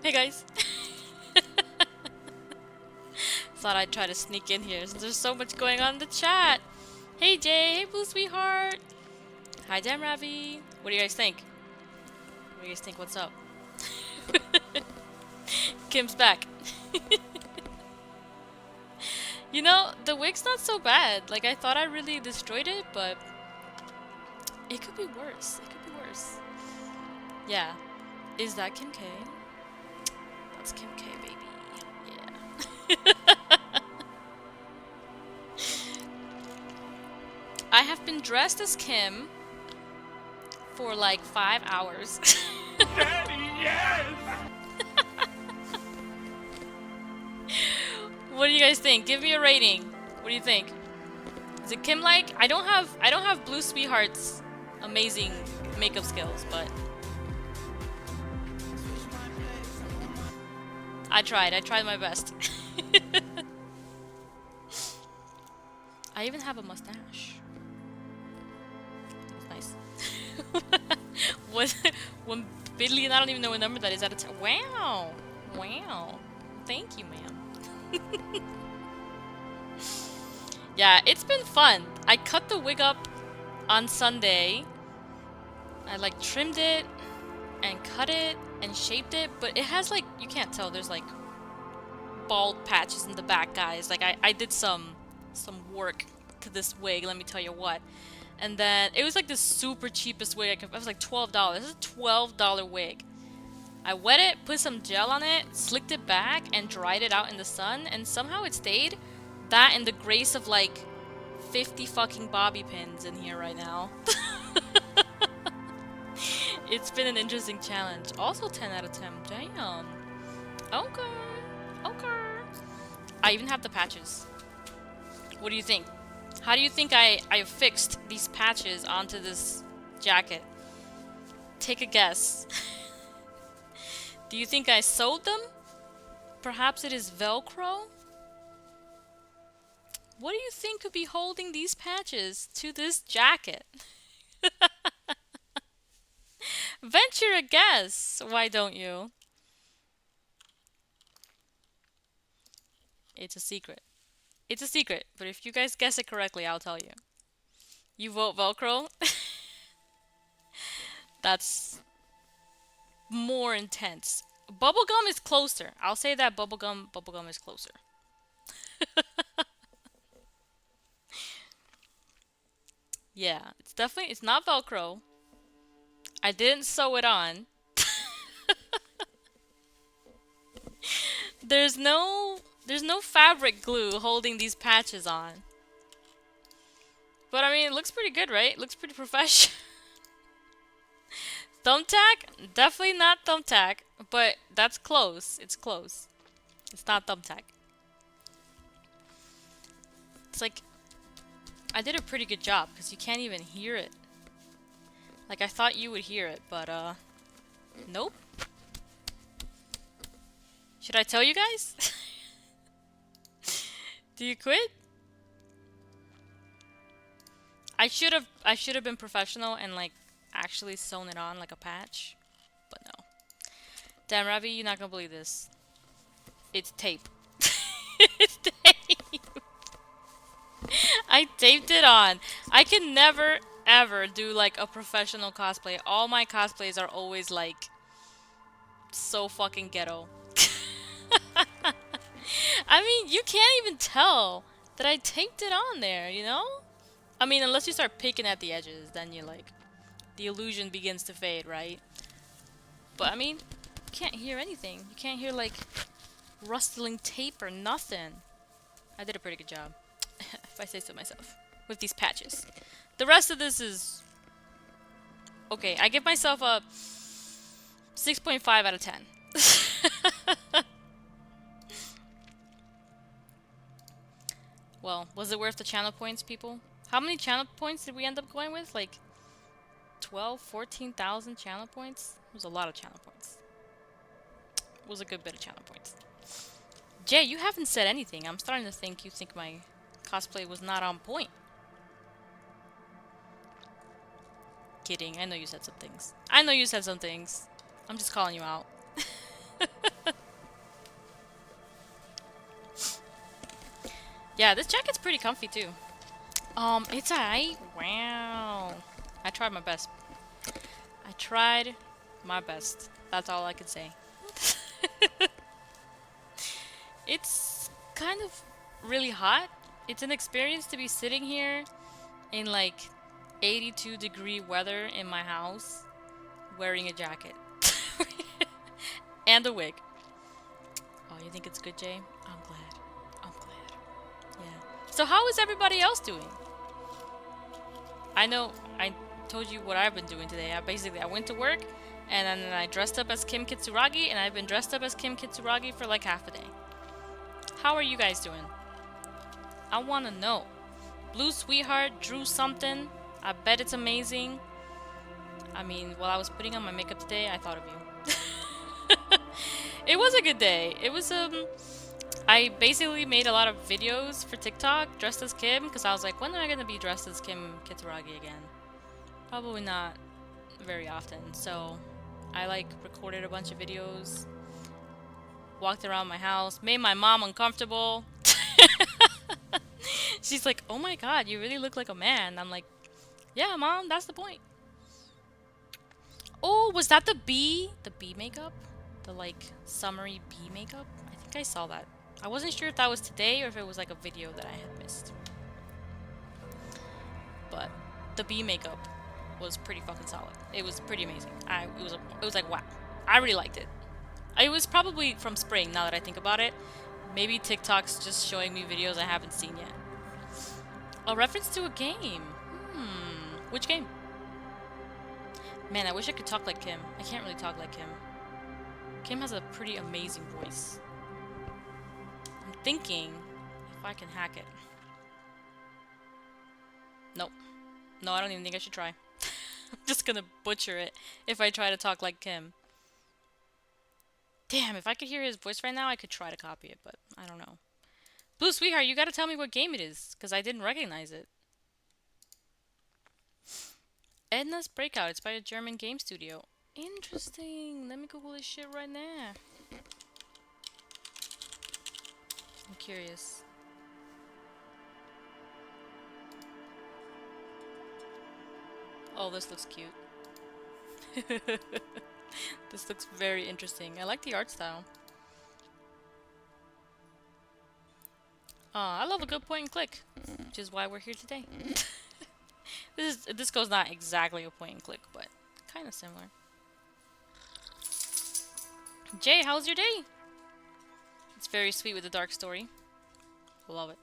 Hey guys. Thought I'd try to sneak in here since there's so much going on in the chat. Hey Jay, hey Blue Sweetheart. Hi Jam Ravi. What do you guys think? What do you guys think? What's up? Kim's back. You know, the wig's not so bad. Like, I thought I really destroyed it, but it could be worse. It could be worse. Yeah. Is that Kim K? That's Kim K, baby. Yeah. I have been dressed as Kim for like 5 hours. Daddy, yes! What do you guys think? Give me a rating. What do you think? Is it Kim-like? I don't have Blue Sweetheart's amazing makeup skills, but I tried my best. I even have a mustache. It's nice. What? 1 billion? I don't even know what number that is out of 10. Wow. Wow. Thank you, ma'am. Yeah, it's been fun. I cut the wig up on Sunday. I like trimmed it and cut it and shaped it, but it has like, you can't tell, there's like bald patches in the back, guys. Like I did some work to this wig, let me tell you what. And then it was like the super cheapest wig I could. It was like $12. This is a $12 wig. I wet it, put some gel on it, slicked it back, and dried it out in the sun, and somehow it stayed. That and the grace of like 50 fucking bobby pins in here right now. It's been an interesting challenge. Also 10 out of 10. Damn. Okay. Okay. I even have the patches. What do you think? How do you think I fixed these patches onto this jacket? Take a guess. Do you think I sewed them? Perhaps it is Velcro? What do you think could be holding these patches to this jacket? Venture a guess, why don't you? It's a secret. It's a secret, but if you guys guess it correctly, I'll tell you. You vote Velcro? That's more intense. Bubblegum is closer. I'll say that bubblegum is closer. Yeah, it's not Velcro. I didn't sew it on. There's no fabric glue holding these patches on. But I mean, it looks pretty good, right? It looks pretty professional. Thumbtack? Definitely not thumbtack, but that's close. It's close. It's not thumbtack. It's like, I did a pretty good job because you can't even hear it. Like, I thought you would hear it, but nope. Should I tell you guys? Do you quit? I should have been professional and like actually sewn it on like a patch, but no. Damn, Ravi, you're not gonna believe this. It's tape. It's tape. I taped it on. I can never ever do like a professional cosplay. All my cosplays are always like so fucking ghetto. I mean, you can't even tell that I taped it on there, you know? I mean, unless you start picking at the edges, then you like, the illusion begins to fade, right? But I mean, you can't hear anything. You can't hear like rustling tape or nothing. I did a pretty good job, if I say so myself, with these patches. The rest of this is okay. I give myself a 6.5 out of 10. Well, was it worth the channel points, people? How many channel points did we end up going with? Like 12, 14,000 channel points? It was a lot of channel points. It was a good bit of channel points. Jay, you haven't said anything. I'm starting to think you think my cosplay was not on point. Kidding. I know you said some things. I know you said some things. I'm just calling you out. Yeah, this jacket's pretty comfy too. It's alright. Wow. I tried my best. I tried my best. That's all I could say. It's kind of really hot. It's an experience to be sitting here in like 82-degree weather in my house wearing a jacket and a wig. Oh, you think it's good, Jay? I'm glad. I'm glad. Yeah. So how is everybody else doing? I know I told you what I've been doing today. I went to work and then I dressed up as Kim Kitsuragi and I've been dressed up as Kim Kitsuragi for like half a day. How are you guys doing? I want to know. Blue Sweetheart drew something. I bet it's amazing. I mean, while I was putting on my makeup today, I thought of you. It was a good day. It was, I basically made a lot of videos for TikTok dressed as Kim because I was like, when am I going to be dressed as Kim Kitsuragi again? Probably not very often. So I like recorded a bunch of videos, walked around my house, made my mom uncomfortable. She's like, oh my god, you really look like a man. I'm like, yeah, mom, that's the point. Oh, was that the bee? The bee makeup? The like summery bee makeup? I think I saw that. I wasn't sure if that was today or if it was like a video that I had missed. But the bee makeup was pretty fucking solid. It was pretty amazing. It was like wow. I really liked it. It was probably from spring now that I think about it. Maybe TikTok's just showing me videos I haven't seen yet. A reference to a game. Which game? Man, I wish I could talk like Kim. I can't really talk like Kim. Kim has a pretty amazing voice. I'm thinking if I can hack it. Nope. No, I don't even think I should try. I'm just gonna butcher it if I try to talk like Kim. Damn, if I could hear his voice right now, I could try to copy it, but I don't know. Blue Sweetheart, you gotta tell me what game it is, because I didn't recognize it. Edna's Breakout. It's by a German game studio. Interesting. Let me Google this shit right now. I'm curious. Oh, this looks cute. This looks very interesting. I like the art style. I love a good point and click, which is why we're here today. This goes not exactly a point and click, but kind of similar. Jay, how's your day? It's very sweet with a dark story. Love it.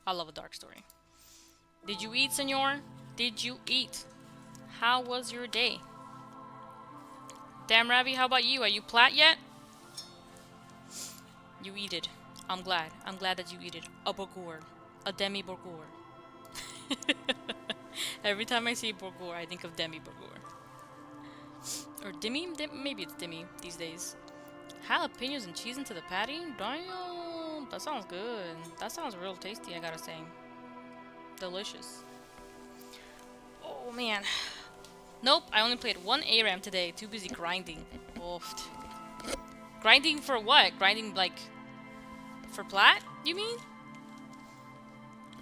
I love a dark story. Did you eat, senor? Did you eat? How was your day? Damn, Ravi, how about you? Are you plat yet? You eat it. I'm glad. I'm glad that you eat it. A burgur. A demi burgur. Every time I see burgur, I think of demi burgur. Or demi? Maybe it's demi these days. Jalapenos and cheese into the patty? Damn, that sounds good. That sounds real tasty, I gotta say. Delicious. Oh, man. Nope, I only played one ARAM today. Too busy grinding. Oofed. Grinding for what? Grinding, like, for plat, you mean?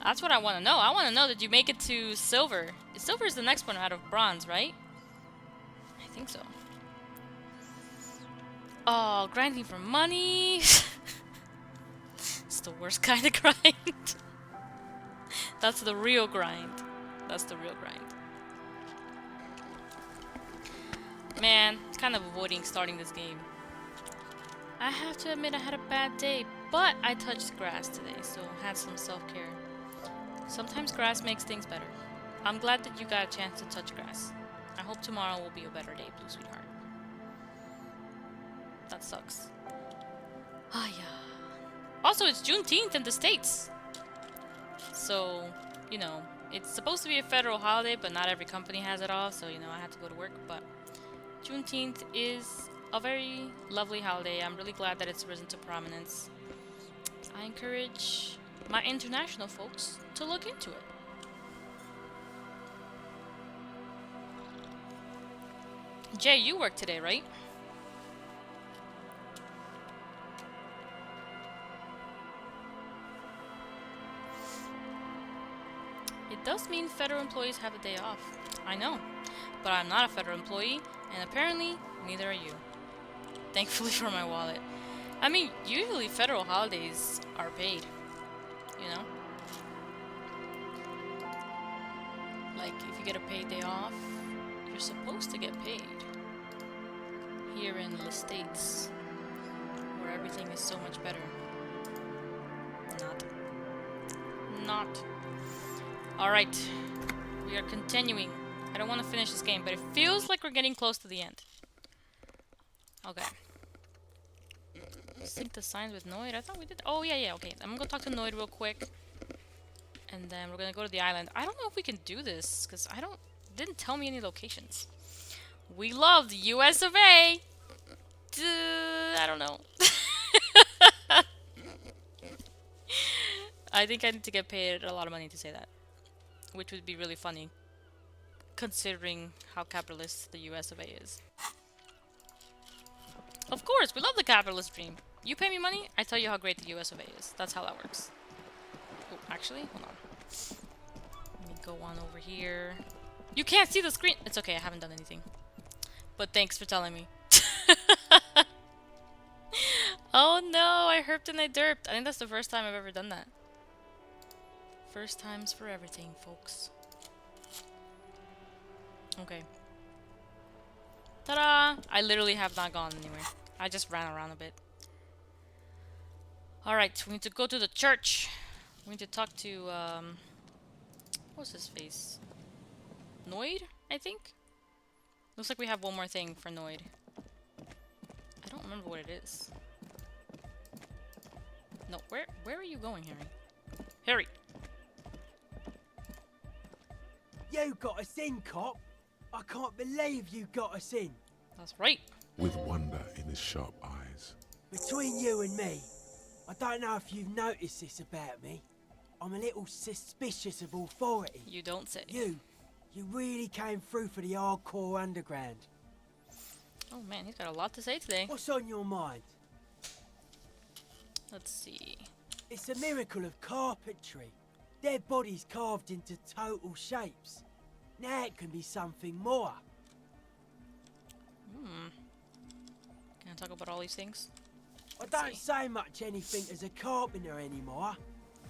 That's what I want to know. I want to know that you make it to silver. Silver is the next one out of bronze, right? I think so. Oh, grinding for money. It's the worst kind of grind. That's the real grind. That's the real grind. Man, kind of avoiding starting this game. I have to admit I had a bad day, but I touched grass today, so had some self-care. Sometimes grass makes things better. I'm glad that you got a chance to touch grass. I hope tomorrow will be a better day, Blue Sweetheart. That sucks. Ah, yeah. Also, it's Juneteenth in the States. So, you know, it's supposed to be a federal holiday, but not every company has it off, so, you know, I had to go to work, but Juneteenth is a very lovely holiday. I'm really glad that it's risen to prominence. I encourage my international folks to look into it. Jay, you work today, right? federal employees have a day off. I know, but I'm not a federal employee, and apparently, neither are you. Thankfully for my wallet. I mean, usually federal holidays are paid, you know? Like, if you get a paid day off, you're supposed to get paid. Here in the States, where everything is so much better. Not. Alright, we are continuing. I don't want to finish this game, but it feels like we're getting close to the end. Okay. Sync the signs with Noid. I thought we did. Oh, yeah, okay. I'm gonna go talk to Noid real quick. And then we're gonna go to the island. I don't know if we can do this, because didn't tell me any locations. We love the US of A! I don't know. I think I need to get paid a lot of money to say that. Which would be really funny, considering how capitalist the US of A is. Of course, we love the capitalist dream. You pay me money, I tell you how great the US of A is. That's how that works. Oh, actually, hold on. Let me go on over here. You can't see the screen! It's okay, I haven't done anything. But thanks for telling me. Oh no, I herped and I derped. I think that's the first time I've ever done that. First times for everything, folks. Okay. Ta-da! I literally have not gone anywhere. I just ran around a bit. Alright, we need to go to the church. We need to talk to, what's his face? Noid, I think? Looks like we have one more thing for Noid. I don't remember what it is. No, where are you going, Harry? Harry! You got us in, cop. I can't believe you got us in. That's right. With wonder in his sharp eyes. Between you and me, I don't know if you've noticed this about me. I'm a little suspicious of authority. You don't say. You really came through for the hardcore underground. Oh man, he's got a lot to say today. What's on your mind? Let's see. It's a miracle of carpentry. Their bodies carved into total shapes. Now it can be something more. Can I talk about all these things? I don't say much anything as a carpenter anymore.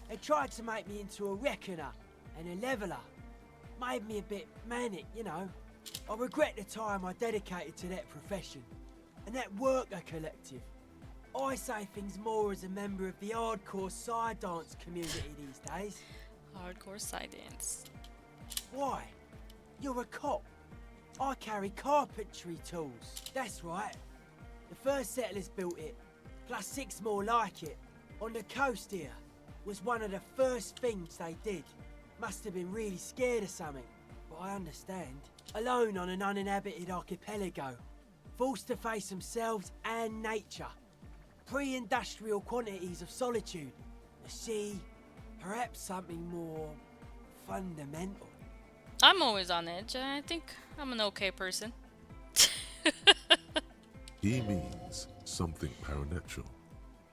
They tried to make me into a reckoner and a leveller. Made me a bit manic, you know. I regret the time I dedicated to that profession and that worker collective. I say things more as a member of the hardcore side dance community these days. Hardcore side dance. Why? You're a cop. I carry carpentry tools. That's right. The first settlers built it, plus 6 more like it. On the coast here. Was one of the first things they did. Must have been really scared of something. But I understand. Alone on an uninhabited archipelago. Forced to face themselves and nature. Pre-industrial quantities of solitude. The sea. Perhaps something more fundamental. I'm always on edge. I think I'm an okay person. He means something paranatural.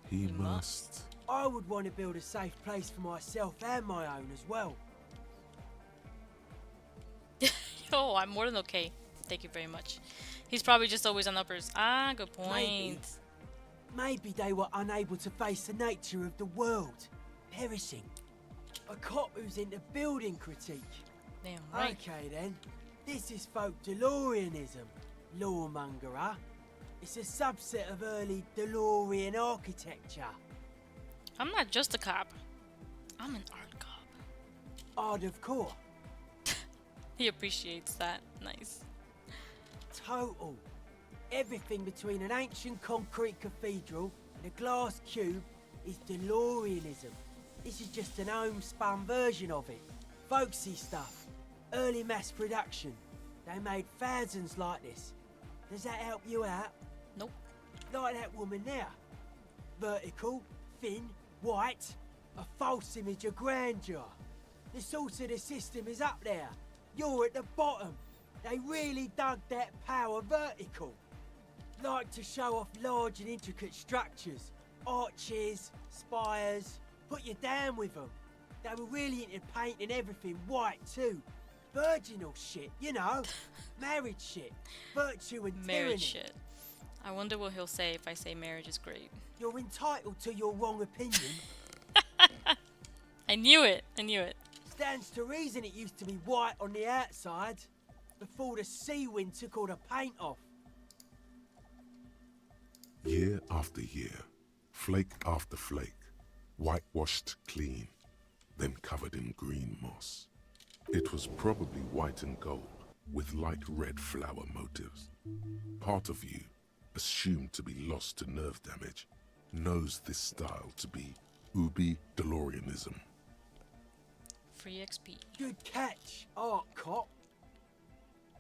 He must. I would want to build a safe place for myself and my own as well. Yo, I'm more than okay. Thank you very much. He's probably just always on uppers. Ah, good point. Maybe they were unable to face the nature of the world. Perishing. A cop who's into building critique. Damn right. Okay then. This is folk DeLoreanism. Lawmongerer. It's a subset of early DeLorean architecture. I'm not just a cop. I'm an art cop. Art of core. He appreciates that. Nice. Total. Everything between an ancient concrete cathedral and a glass cube is DeLoreanism. This is just an homespun version of it. Folksy stuff. Early mass production. They made thousands like this. Does that help you out? Nope. Like that woman there. Vertical, thin, white. A false image of grandeur. The source of the system is up there. You're at the bottom. They really dug that power vertical. Like to show off large and intricate structures. Arches, spires. Put you down with them. They were really into painting everything white too. Virginal shit, you know. Marriage shit. Virtue and Marriage tyranny. shit. I wonder what he'll say if I say marriage is great. You're entitled to your wrong opinion. I knew it. I knew it. Stands to reason it used to be white on the outside before the sea wind took all the paint off. Year after year, flake after flake, whitewashed clean, then covered in green moss. It was probably white and gold, with light red flower motives. Part of you, assumed to be lost to nerve damage, knows this style to be Ubi DeLoreanism. Free XP. Good catch, Art Cop.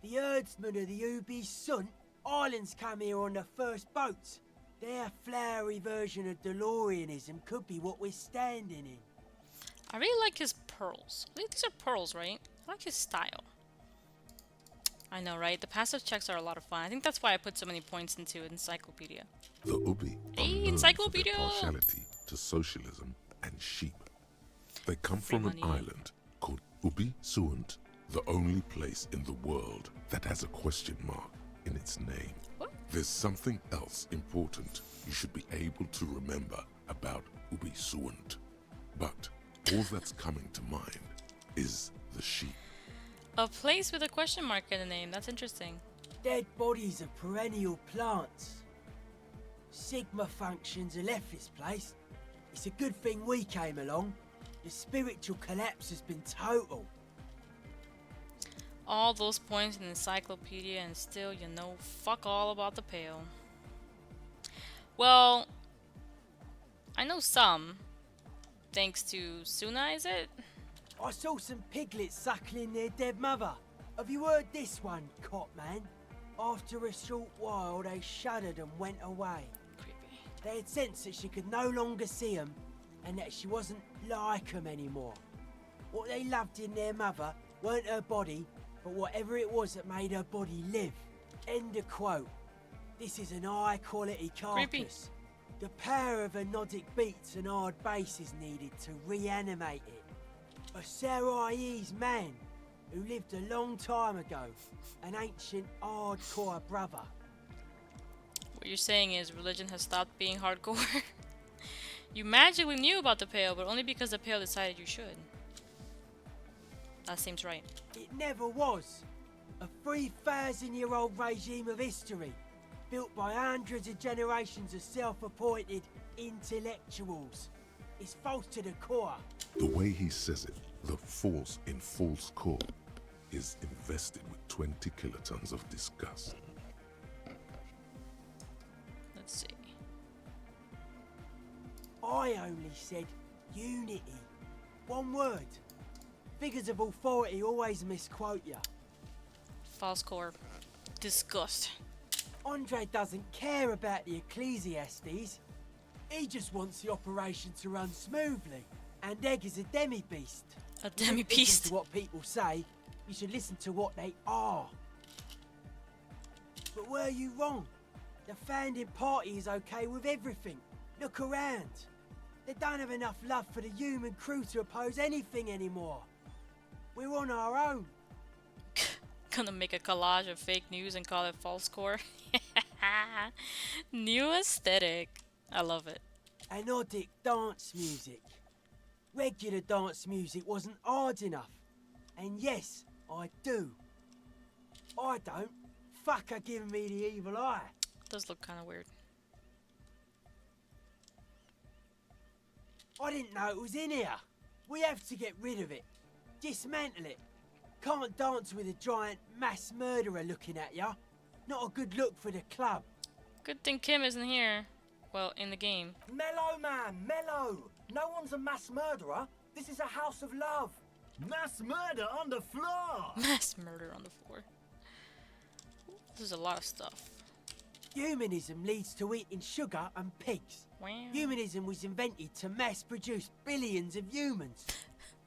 The herdsmen of the Ubi Sun Islands come here on the first boats. Their flowery version of DeLoreanism could be what we're standing in. I really like his pearls. I think these are pearls, right? I like his style. I know, right? The passive checks are a lot of fun. I think that's why I put so many points into Encyclopedia. The Ubi are Hey, known for their Encyclopedia! partiality to socialism and sheep. They come Free from an money. island called Ubi Suant, the only place in the world that has a question mark in its name. What? There's something else important you should be able to remember about Ubi Suant. But all that's coming to mind is the sheep. A place with a question mark in the name. That's interesting. Dead bodies of perennial plants. Sigma functions have left this place. It's a good thing we came along. The spiritual collapse has been total. All those points in the encyclopedia and still you know fuck all about the Pale. Well, I know some. Thanks to Suna, is it? I saw some piglets suckling their dead mother. Have you heard this one, Cop Man? After a short while, they shuddered and went away. Creepy. They had sensed that she could no longer see them and that she wasn't like them anymore. What they loved in their mother weren't her body, but whatever it was that made her body live. End of quote. This is an high-quality carcass. Creepy. The power of anodic beats and hard bass is needed to reanimate it. A Sarai's man who lived a long time ago, an ancient hardcore brother. What you're saying is religion has stopped being hardcore. You magically knew about the Pale, but only because the Pale decided you should. That seems right. It never was. A 3,000-year-old regime of history, built by hundreds of generations of self-appointed intellectuals. It's false to the core. The way he says it, the force in false core is invested with 20 kilotons of disgust. Let's see. I only said unity. One word. Figures of authority always misquote you. False core. Disgust. Andre doesn't care about the Ecclesiastes. He just wants the operation to run smoothly. And Egg is a demi-beast. A You don't demi-beast. listen to what people say, you should listen to what they are. But were you wrong? The founding party is okay with everything. Look around. They don't have enough love for the human crew to oppose anything anymore. We're on our own. Gonna make a collage of fake news and call it false core. New aesthetic. I love it. Anodic dance music. Regular dance music wasn't hard enough. And yes, I do. I don't. Fuck her giving me the evil eye. Does look kind of weird. I didn't know it was in here. We have to get rid of it. Dismantle it. Can't dance with a giant mass murderer looking at ya. Not a good look for the club. Good thing Kim isn't here. Well, in the game. Mellow, man, mellow. No one's a mass murderer. This is a house of love. Mass murder on the floor! Mass murder on the floor. This is a lot of stuff. Humanism leads to eating sugar and pigs. Wow. Humanism was invented to mass produce billions of humans.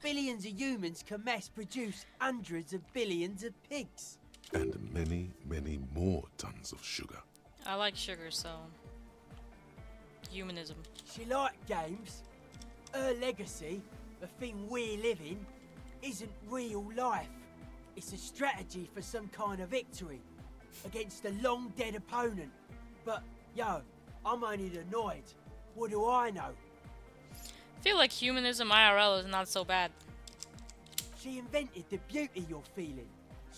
Billions of humans can mass produce hundreds of billions of pigs. And many, many more tons of sugar. I like sugar, so... Humanism. She liked games. Her legacy The thing we're living isn't real life. It's a strategy for some kind of victory against a long dead opponent. But, yo, I'm only annoyed. What do I know? I feel like humanism IRL is not so bad. She invented the beauty you're feeling.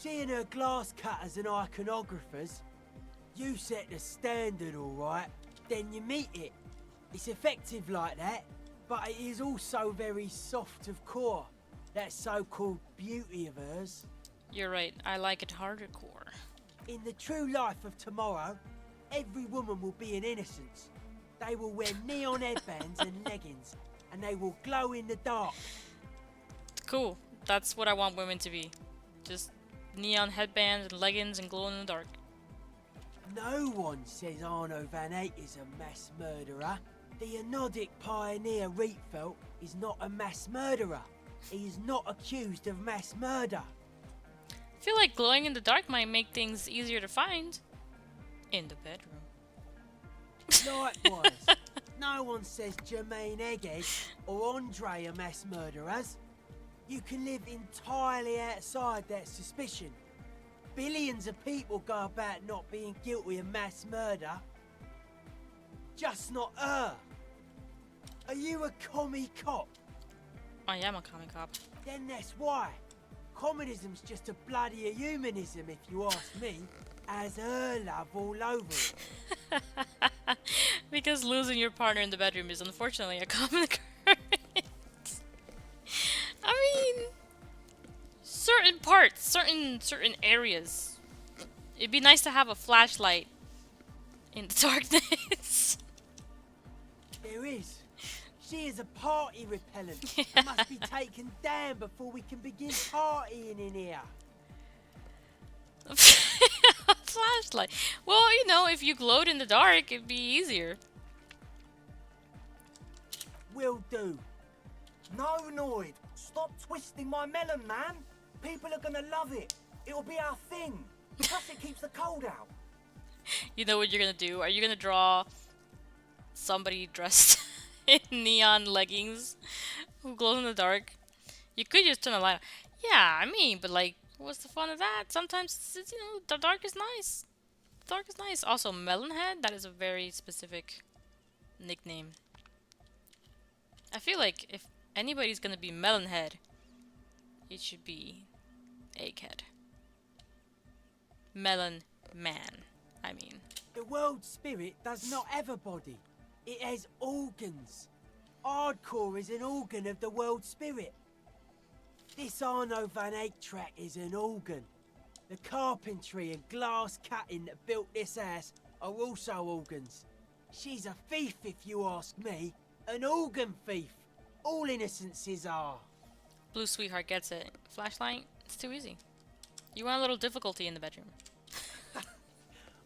She and her glass cutters and iconographers. You set the standard, alright, then you meet it. It's effective like that, but it is also very soft of core. That so-called beauty of hers. You're right, I like it hardcore. In the true life of tomorrow, every woman will be an innocence. They will wear neon headbands and leggings, and they will glow in the dark. Cool, that's what I want women to be. Just neon headbands and leggings and glow in the dark. No one says Arno van Eyck is a mass murderer. The Anodic pioneer Revachol is not a mass murderer. He is not accused of mass murder. I feel like glowing in the dark might make things easier to find. In the bedroom. Likewise, no one says Jermaine Egghead or Andre are mass murderers. You can live entirely outside that suspicion. Billions of people go about not being guilty of mass murder. Just not her. Are you a commie cop? I am a comic cop. Then that's why. Communism's just a bloody humanism, if you ask me. Has her love all over it. Because losing your partner in the bedroom is unfortunately a common occurrence. I mean, certain parts, certain areas. It'd be nice to have a flashlight in the darkness. There is. She is a party repellent. It must be taken down before we can begin partying in here. A flashlight. Well, you know, if you glowed in the dark, it'd be easier. Will do. No, Noid. Stop twisting my melon, man. People are gonna love it. It'll be our thing. Plus it keeps the cold out. You know what you're gonna do? Are you gonna draw somebody dressed in neon leggings who glows in the dark? You could just turn the light on. Yeah, I mean, but like, what's the fun of that? Sometimes, it's, you know, the dark is nice. The dark is nice. Also, Melonhead, that is a very specific nickname. I feel like if anybody's gonna be Melonhead, it should be Egghead. Melon Man, I mean. The world spirit does not have a body. It has organs. Hardcore is an organ of the world spirit. This Arno van Eyck track is an organ. The carpentry and glass cutting that built this house are also organs. She's a thief, if you ask me. An organ thief. All innocences are. Blue Sweetheart gets it. Flashlight? It's too easy. You want a little difficulty in the bedroom.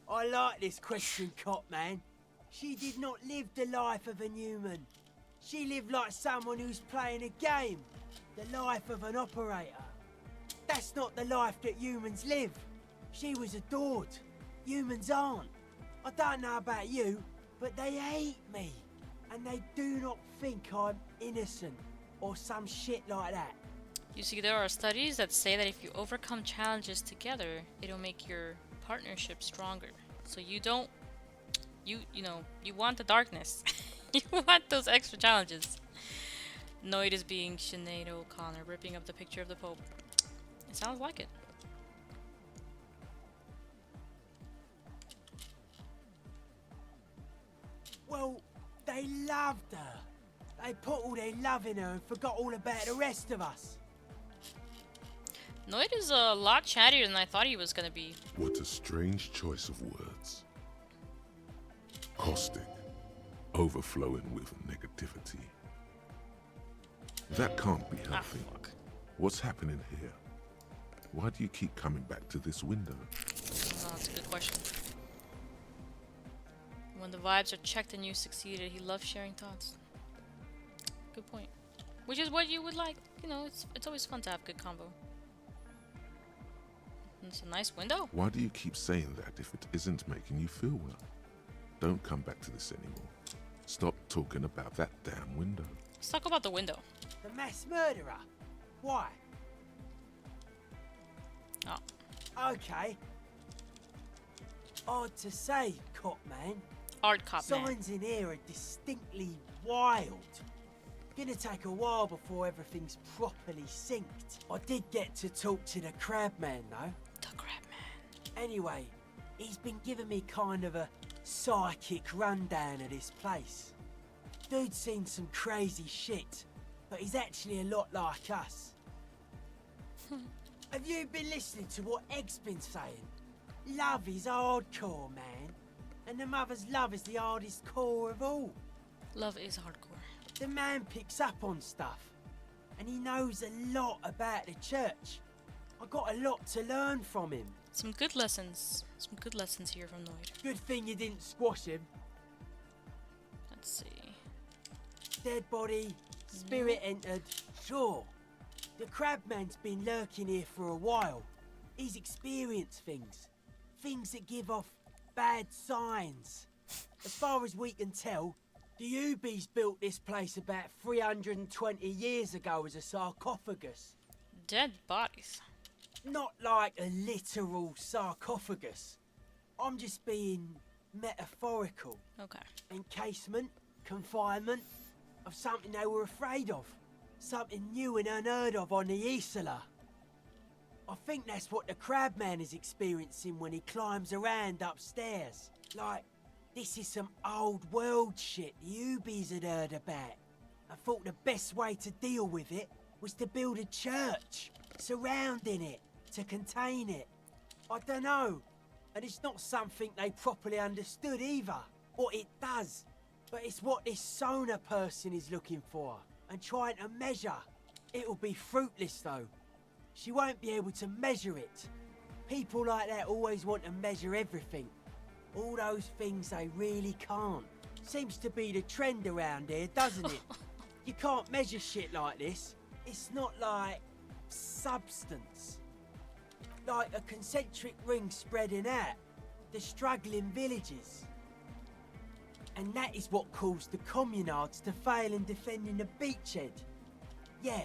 I like this question, cop man. She did not live the life of a human. She lived like someone who's playing a game. The life of an operator. That's not the life that humans live. She was adored. Humans aren't. I don't know about you, but they hate me. And they do not think I'm innocent or some shit like that. You see, there are studies that say that if you overcome challenges together, it'll make your partnership stronger. So you don't, you know, you want the darkness. You want those extra challenges. Noid is being Sinead O'Connor, ripping up the picture of the Pope. It sounds like it. Well, they loved her. They put all their love in her and forgot all about the rest of us. Noid is a lot chattier than I thought he was gonna be. What a strange choice of words. Caustic, overflowing with negativity. That can't be healthy. Ah, fuck. What's happening here? Why do you keep coming back to this window? Oh, that's a good question. When the vibes are checked and you succeeded, he loves sharing thoughts. Good point. Which is what you would like. You know, it's always fun to have good combo. And it's a nice window. Why do you keep saying that if it isn't making you feel well? Don't come back to this anymore. Stop talking about that damn window. Let's talk about the window. The mass murderer? Why? Oh. Okay. Hard to say, cop man. Art cop man. Signs in here are distinctly wild. Gonna take a while before everything's properly synced. I did get to talk to the crab man though. The crab man. Anyway, he's been giving me kind of a psychic rundown of this place. Dude's seen some crazy shit, but he's actually a lot like us. Have you been listening to what Egg's been saying? Love is hardcore, man. And the mother's love is the hardest core of all. Love is hardcore. The man picks up on stuff, and he knows a lot about the church. I got a lot to learn from him. Some good lessons. Some good lessons here from Noid. Good thing you didn't squash him. Let's see. Dead body, spirit entered, sure. The crabman's been lurking here for a while. He's experienced things. Things that give off bad signs. As far as we can tell, the Ubies built this place about 320 years ago as a sarcophagus. Dead bodies. Not like a literal sarcophagus. I'm just being metaphorical. Okay. Encasement, confinement of something they were afraid of. Something new and unheard of on the Isla. I think that's what the crabman is experiencing when he climbs around upstairs. Like, this is some old world shit the Ubies had heard about. I thought the best way to deal with it was to build a church, surrounding it, to contain it. I don't know, and it's not something they properly understood either, what it does. But it's what this Sona person is looking for, and trying to measure. It'll be fruitless though. She won't be able to measure it. People like that always want to measure everything. All those things they really can't. Seems to be the trend around here, doesn't it? You can't measure shit like this. It's not like substance. Like a concentric ring spreading out. The struggling villages. And that is what caused the communards to fail in defending the beachhead. Yeah,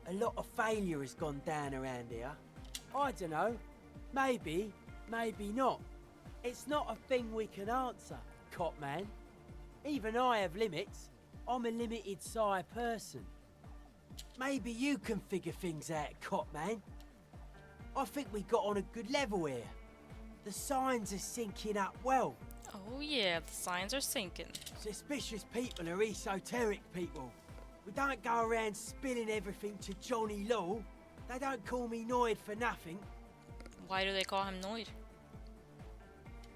a lot of failure has gone down around here. I don't know. Maybe, maybe not. It's not a thing we can answer, cop man. Even I have limits. I'm a limited size person. Maybe you can figure things out, cop man. I think we got on a good level here. The signs are syncing up well. Oh yeah, the signs are sinking. Suspicious people are esoteric people. We don't go around spilling everything to Johnny Law. They don't call me Noid for nothing. Why do they call him Noid?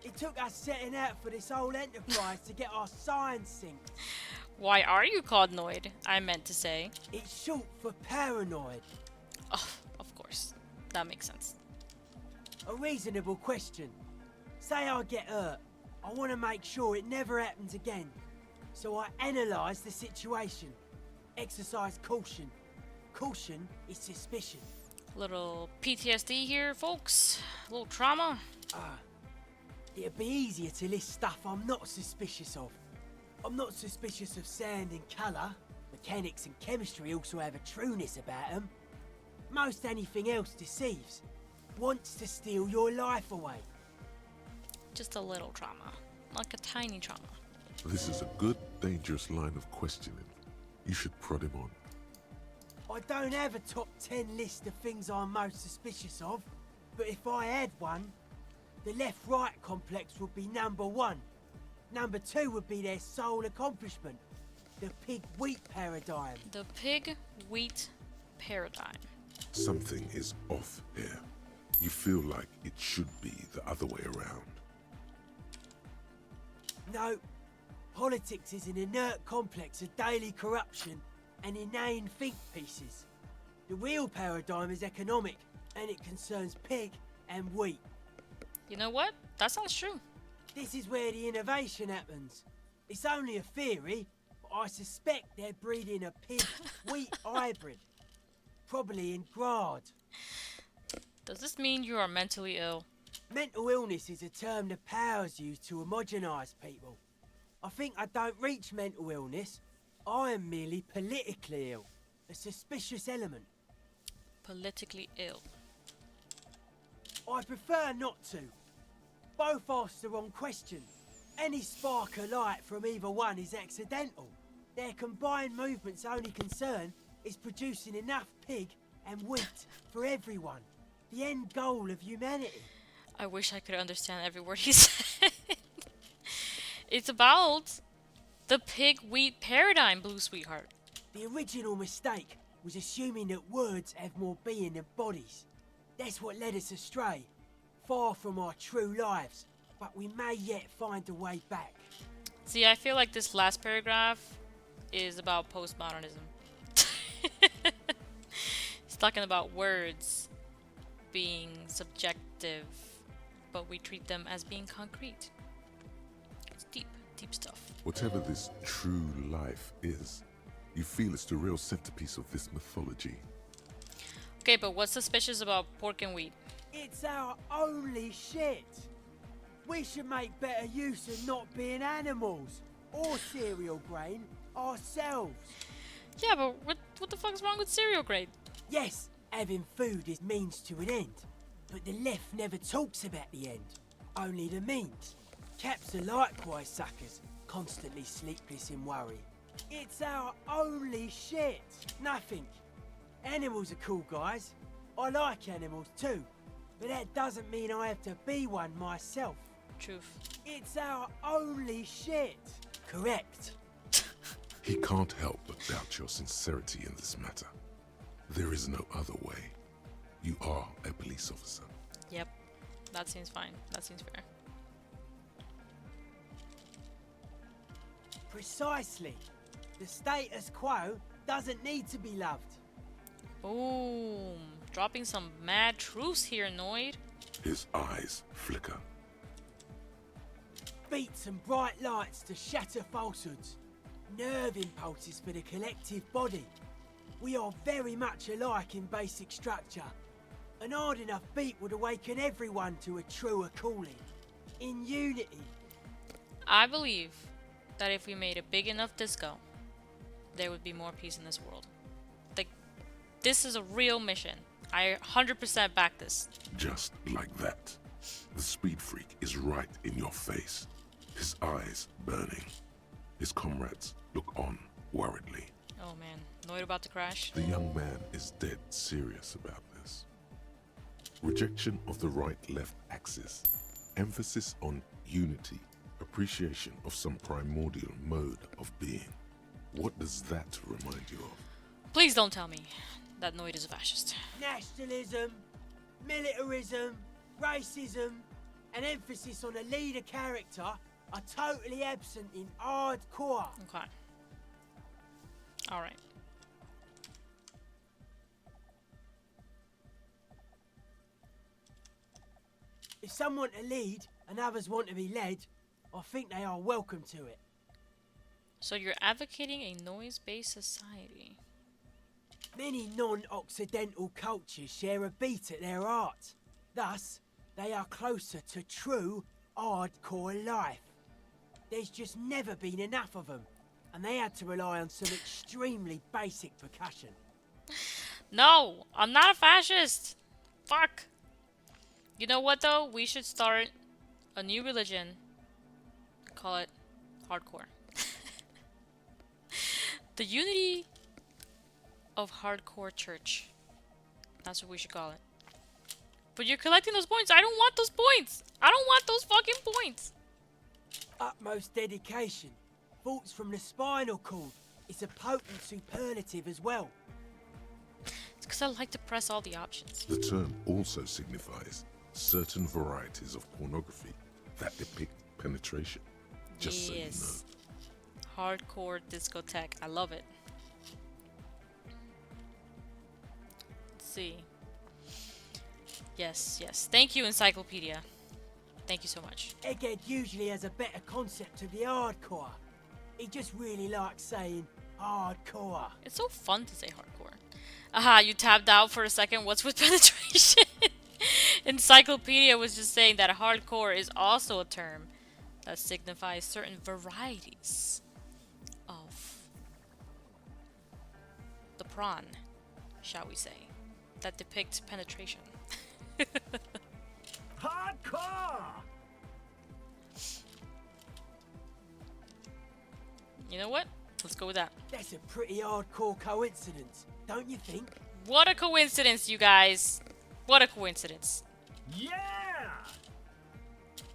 It took us setting out for this whole enterprise to get our signs synced. Why are you called Noid? I meant to say. It's short for paranoid. Oh, of course. That makes sense. A reasonable question. Say I get hurt. I want to make sure it never happens again. So I analyse the situation. Exercise caution. Caution is suspicion. Little PTSD here, folks. A little trauma. It'd be easier to list stuff I'm not suspicious of. I'm not suspicious of sound and colour. Mechanics and chemistry also have a trueness about them. Most anything else deceives. Wants to steal your life away. Just a little trauma. Like a tiny trauma. This is a good, dangerous line of questioning. You should prod him on. I don't have a top 10 list of things I'm most suspicious of, but if I had one, the left-right complex would be number 1. Number 2 would be their sole accomplishment, the pig-wheat paradigm. The pig-wheat paradigm. Something is off here. You feel like it should be the other way around. No, politics is an inert complex of daily corruption and inane think pieces. The real paradigm is economic, and it concerns pig and wheat. You know what? That sounds true. This is where the innovation happens. It's only a theory, but I suspect they're breeding a pig-wheat hybrid. Probably in Grad. Does this mean you are mentally ill? Mental illness is a term the powers use to homogenise people. I think I don't reach mental illness, I am merely politically ill. A suspicious element. Politically ill. I prefer not to. Both ask the wrong question. Any spark of light from either one is accidental. Their combined movement's only concern is producing enough pig and wheat for everyone. The end goal of humanity. I wish I could understand every word he said. It's about the pig wheat paradigm, Blue Sweetheart. The original mistake was assuming that words have more being than bodies. That's what led us astray, far from our true lives, but we may yet find a way back. See, I feel like this last paragraph is about postmodernism. He's talking about words being subjective, but we treat them as being concrete. It's deep, deep stuff. Whatever this true life is, you feel it's the real centerpiece of this mythology. Okay, but what's suspicious about pork and wheat? It's our only shit. We should make better use of not being animals or cereal grain ourselves. Yeah, but what the fuck's wrong with cereal grain? Yes, having food is means to an end, but the left never talks about the end, only the means. Caps are likewise suckers, constantly sleepless in worry. It's our only shit. Nothing. Animals are cool, guys. I like animals too, but that doesn't mean I have to be one myself. Truth. It's our only shit. Correct. He can't help but doubt your sincerity in this matter. There is no other way. You are a police officer. Yep. That seems fine. That seems fair. Precisely. The status quo doesn't need to be loved. Boom. Dropping some mad truths here, Noid. His eyes flicker. Beats and bright lights to shatter falsehoods. Nerve impulses for the collective body. We are very much alike in basic structure. An hard enough beat would awaken everyone to a truer calling. In unity. I believe that if we made a big enough disco, there would be more peace in this world. Like, this is a real mission. I 100% back this. Just like that. The speed freak is right in your face. His eyes burning. His comrades look on worriedly. Oh man, Noid about to crash. The young man is dead serious about this. Rejection of the right-left axis. Emphasis on unity. Appreciation of some primordial mode of being. What does that remind you of? Please don't tell me that Noid is a fascist. Nationalism, militarism, racism, and emphasis on a leader character are totally absent in hardcore. Okay. Alright. If some want to lead and others want to be led, I think they are welcome to it. So you're advocating a noise-based society. Many non-Occidental cultures share a beat at their art. Thus, they are closer to true hardcore life. There's just never been enough of them, and they had to rely on some extremely basic percussion. No, I'm not a fascist. Fuck. You know what though? We should start a new religion. Call it hardcore. The unity of hardcore church. That's what we should call it. But you're collecting those points. I don't want those points. I don't want those fucking points. Utmost dedication. Thoughts from the spinal cord. It's a potent superlative as well. It's because I like to press all the options. The term also signifies certain varieties of pornography that depict penetration. Just so you know. Hardcore discotheque. I love it. Let's see. Yes, yes. Thank you, Encyclopedia. Thank you so much. Egghead usually has a better concept of the hardcore. He just really likes saying hardcore. It's so fun to say hardcore. Aha, you tapped out for a second. What's with penetration? Encyclopedia was just saying that hardcore is also a term that signifies certain varieties of the prawn, shall we say, that depicts penetration. Hardcore! You know what? Let's go with that. That's a pretty hardcore coincidence, don't you think? What a coincidence, you guys. What a coincidence. Yeah!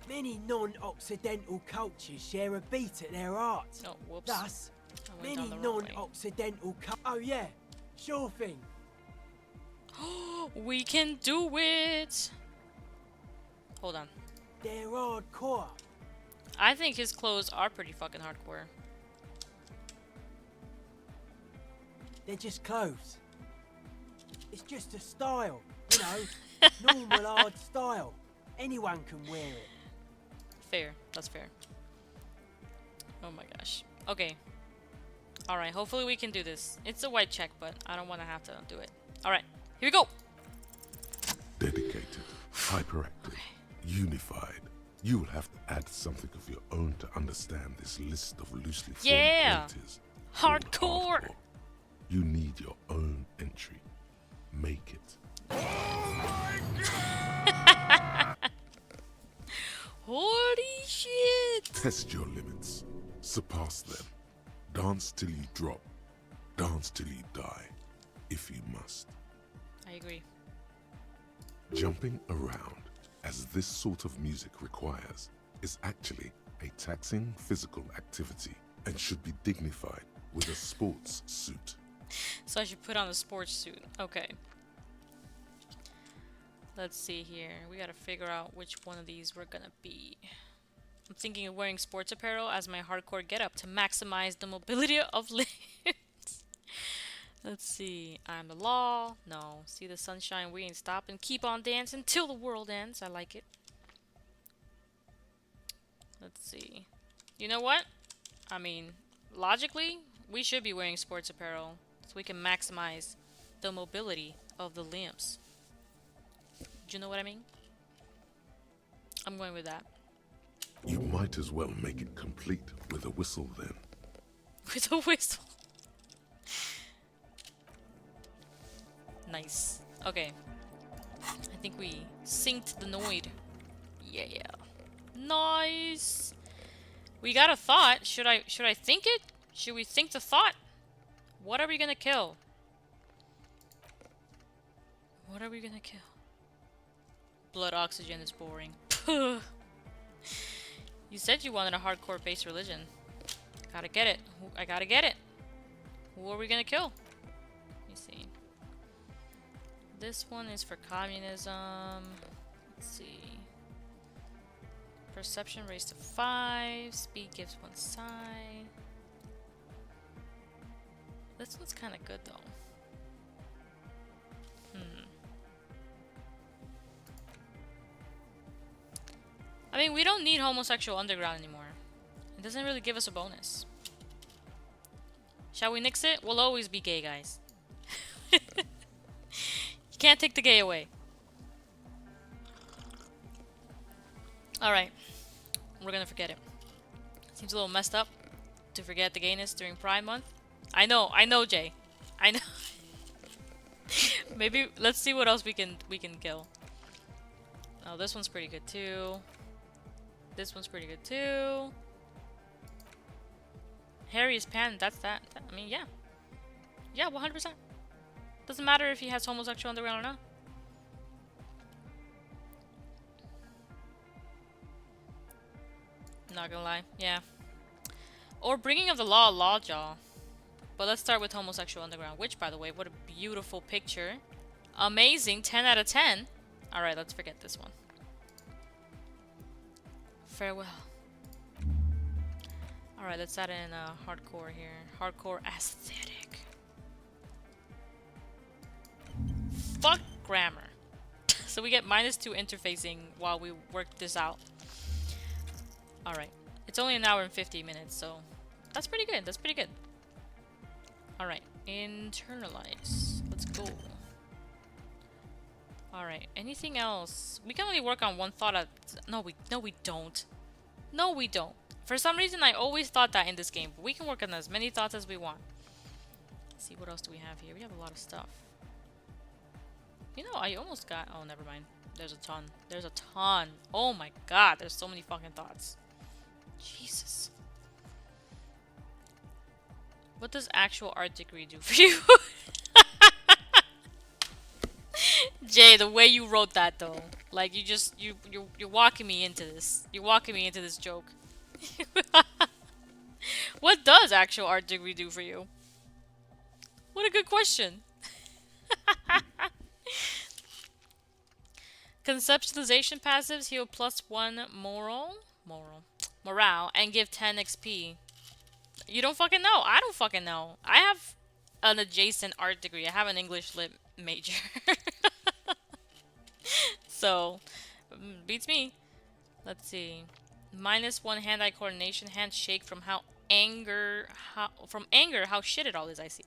Many non-Occidental cultures share a beat at their art. Oh, whoops. Thus, I went many down the wrong way. non-Occidental Oh yeah, sure thing. We can do it. Hold on. They're hardcore. I think his clothes are pretty fucking hardcore. They're just clothes. It's just a style, you know, normal hard style. Anyone can wear it. Fair. That's fair. Oh my gosh. Okay. Alright, hopefully we can do this. It's a white check, but I don't want to have to do it. Alright, here we go! Dedicated, hyperactive, unified. You will have to add something of your own to understand this list of loosely formed Yeah! qualities. called Hardcore! You need your own entry. Make it. Holy shit! Test your limits. Surpass them. Dance till you drop. Dance till you die, if you must. I agree. Jumping around, as this sort of music requires, is actually a taxing physical activity and should be dignified with a sports suit. So I should put on a sports suit. Okay. Let's see here. We gotta figure out which one of these we're gonna be. I'm thinking of wearing sports apparel as my hardcore getup to maximize the mobility of limbs. Let's see. I'm the law. No. See the sunshine. We ain't stopping. Keep on dancing till the world ends. I like it. Let's see. You know what? I mean, logically, we should be wearing sports apparel so we can maximize the mobility of the limbs. Do you know what I mean? I'm going with that. You might as well make it complete with a whistle then. With a whistle. Nice. Okay. I think we synced the Noid. Yeah. Nice. We got a thought. Should I think it? Should we think the thought? What are we gonna kill? What are we gonna kill? Blood oxygen is boring. You said you wanted a hardcore based religion. Gotta get it. I gotta get it. Who are we gonna kill? Let me see. This one is for communism. Let's see. Perception raised to 5. Speed gives 1 side. This one's kind of good though. I mean, we don't need homosexual underground anymore. It doesn't really give us a bonus. Shall we nix it? We'll always be gay, guys. You can't take the gay away. Alright. We're gonna forget it. Seems a little messed up to forget the gayness during Pride Month. I know, Jay. I know. Maybe let's see what else we can kill. Oh, this one's pretty good too. This one's pretty good too. Harry is pan. That's that. I mean, yeah. Yeah, 100%. Doesn't matter if he has homosexual underground or not. Not gonna lie. Yeah. Or bringing of the law, Lawjaw. But let's start with homosexual underground. Which, by the way, what a beautiful picture. Amazing. 10 out of 10. Alright, let's forget this one. Farewell. Alright, let's add in hardcore here. Hardcore aesthetic. Fuck grammar. So we get -2 interfacing while we work this out. Alright. It's only 1 hour and 50 minutes, so that's pretty good. That's pretty good. Alright. Internalize. Let's go. Alright. Anything else? We can only work on one thought at... No, we don't. No, we don't. For some reason, I always thought that in this game. But we can work on as many thoughts as we want. see, what else do we have here? We have a lot of stuff. You know, I almost got... Oh, never mind. There's a ton. There's a ton. Oh my god, there's so many fucking thoughts. Jesus. What does actual art degree do for you? Jay, the way you wrote that though. Like you just you're walking me into this. You're walking me into this joke. What does actual art degree do for you? What a good question. Conceptualization passives heal +1 morale and give 10 XP. You don't fucking know. I don't fucking know. I have an adjacent art degree. I have an English lit major. So, beats me. Let's see. -1 hand-eye coordination, handshake from anger, how shit it all is. I see.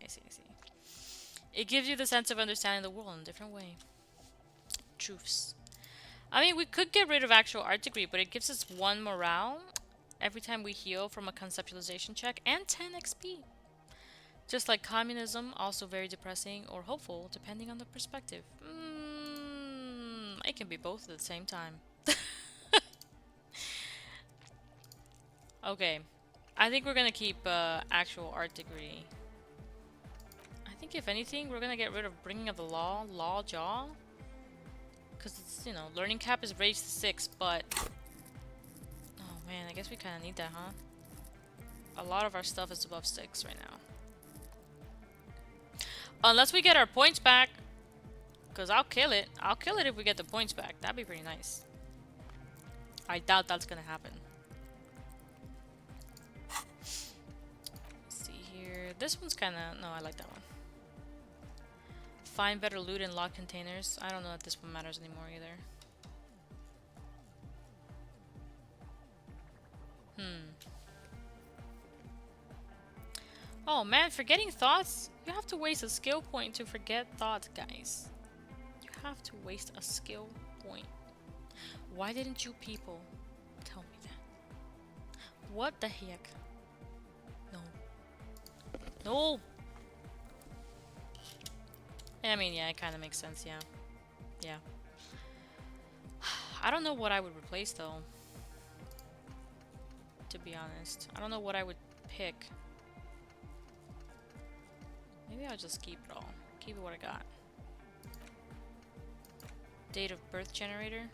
It gives you the sense of understanding the world in a different way. Truths. I mean, we could get rid of actual art degree, but it gives us 1 morale every time we heal from a conceptualization check and 10 XP. Just like communism, also very depressing or hopeful, depending on the perspective. It can be both at the same time. Okay. I think we're gonna keep actual art degree. I think if anything, we're gonna get rid of bringing of the law jaw. Because it's, you know, learning cap is raised to 6, but... Oh man, I guess we kind of need that, huh? A lot of our stuff is above 6 right now. Unless we get our points back. Because I'll kill it. I'll kill it if we get the points back. That'd be pretty nice. I doubt that's gonna happen. Let's see here. This one's kind of... No, I like that one. Find better loot in locked containers. I don't know if this one matters anymore either. Oh man, forgetting thoughts? You have to waste a skill point to forget thoughts, guys. You have to waste a skill point. Why didn't you people tell me that? What the heck? No. No! I mean, yeah, it kind of makes sense, yeah. Yeah. I don't know what I would replace, though. To be honest. I don't know what I would pick. Maybe I'll just keep it all. Keep it what I got. Date of birth generator.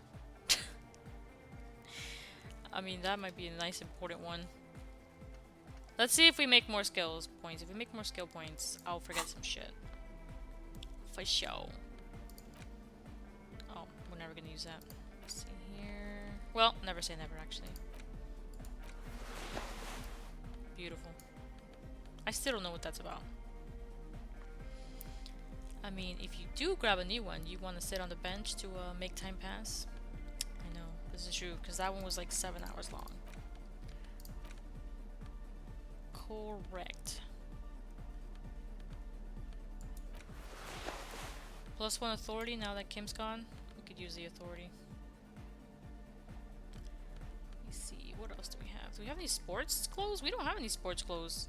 I mean, that might be a nice important one. Let's see if we make more skills points. If we make more skill points, I'll forget some shit. For sure. Oh, we're never gonna use that. Let's see here. Well, never say never, actually. Beautiful. I still don't know what that's about. I mean, if you do grab a new one, you want to sit on the bench to make time pass. I know, this is true, because that one was like 7 hours long. Correct. +1 authority, now that Kim's gone. We could use the authority. Let me see, what else do we have? Do we have any sports clothes? We don't have any sports clothes.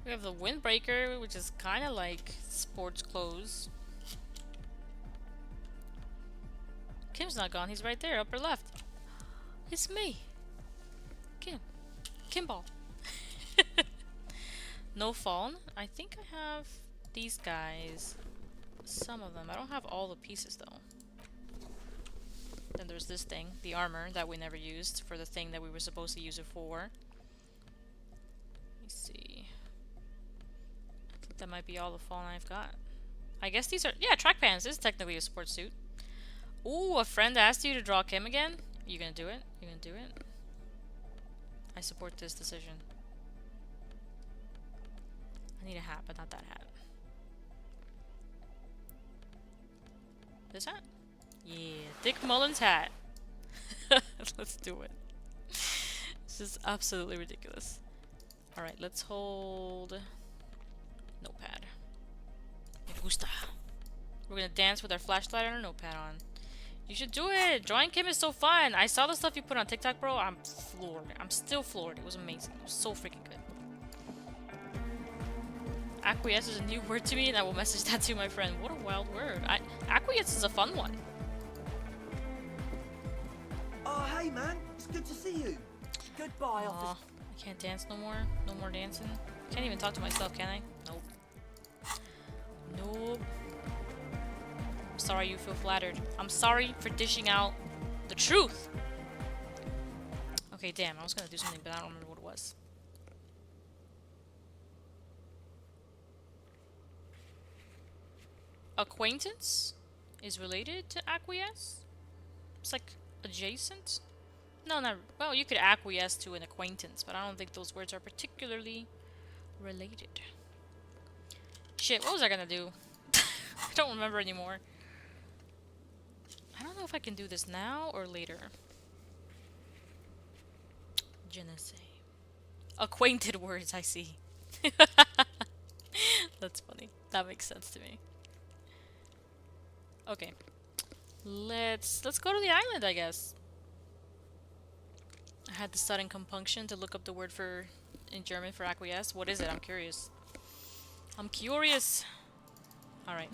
We have the windbreaker, which is kind of like sports clothes. Kim's not gone, he's right there, upper left. It's me. Kim. Kimball. No phone. I think I have these guys. Some of them. I don't have all the pieces though. Then there's this thing, the armor that we never used for the thing that we were supposed to use it for. Let me see. I think that might be all the phone I've got. I guess these are, yeah, track pants. This is technically a sports suit. Ooh, a friend asked you to draw Kim again? You gonna do it? You gonna do it? I support this decision. I need a hat, but not that hat. This hat? Yeah, Dick Mullen's hat. Let's do it. This is absolutely ridiculous. Alright, let's hold... Notepad. Me gusta. We're gonna dance with our flashlight and our notepad on. You should do it. Drawing Kim is so fun. I saw the stuff you put on TikTok, bro. I'm floored. I'm still floored. It was amazing. It was so freaking good. Acquiesce is a new word to me, and I will message that to my friend. What a wild word. Acquiesce is a fun one. Oh, hey, man. It's good to see you. Goodbye, Aw, officer. I can't dance no more. No more dancing. Can't even talk to myself, can I? Nope. Nope. I'm sorry you feel flattered. I'm sorry for dishing out the truth. Okay, damn. I was gonna do something, but I don't remember what it was. Acquaintance is related to acquiesce? It's like adjacent? No, not. Well, you could acquiesce to an acquaintance, but I don't think those words are particularly related. Shit, what was I gonna do? I don't remember anymore. I don't know if I can do this now or later. Je ne sais. Acquainted words, I see. That's funny. That makes sense to me. Okay. Let's go to the island, I guess. I had the sudden compunction to look up the word for in German for acquiesce. What is it? I'm curious. I'm curious. Alright.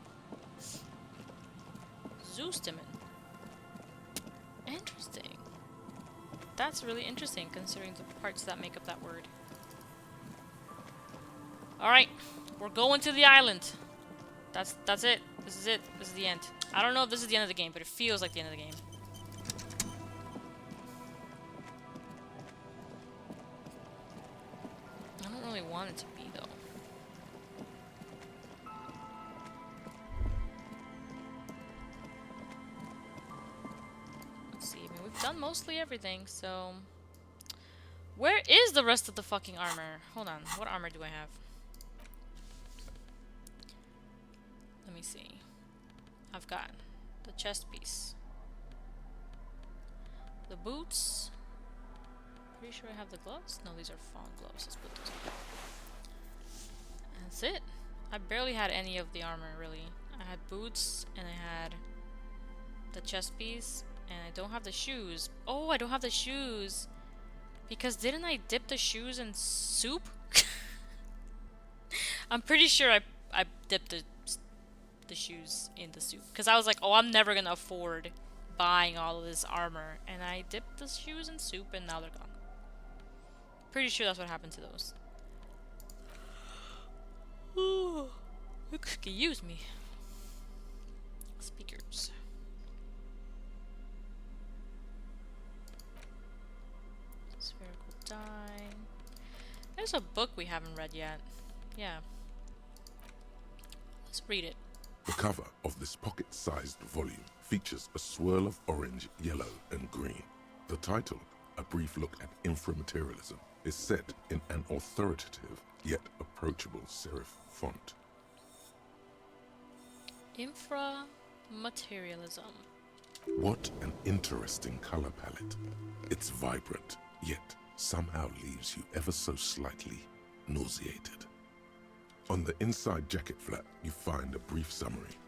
Zustimmen. Interesting. That's really interesting considering the parts that make up that word. Alright. We're going to the island. That's it. This is it. This is the end. I don't know if this is the end of the game, but it feels like the end of the game. I don't really want it to be, though. Let's see. I mean, we've done mostly everything, so... Where is the rest of the fucking armor? Hold on. What armor do I have? Let me see. I've got the chest piece. The boots. Pretty sure I have the gloves. No, these are fawn gloves. Let's put those on. That's it. I barely had any of the armor, really. I had boots, and I had the chest piece, and I don't have the shoes. Oh, I don't have the shoes. Because didn't I dip the shoes in soup? I'm pretty sure I dipped the shoes in the soup. Because I was like, oh, I'm never going to afford buying all of this armor. And I dipped the shoes in soup, and now they're gone. Pretty sure that's what happened to those. Ooh, excuse me. Speakers. Spherical die. There's a book we haven't read yet. Yeah. Let's read it. The cover of this pocket-sized volume features a swirl of orange, yellow, and green. The title, A Brief Look at Inframaterialism, is set in an authoritative yet approachable serif font. Inframaterialism. What an interesting color palette. It's vibrant, yet somehow leaves you ever so slightly nauseated. On the inside jacket flap, you find a brief summary.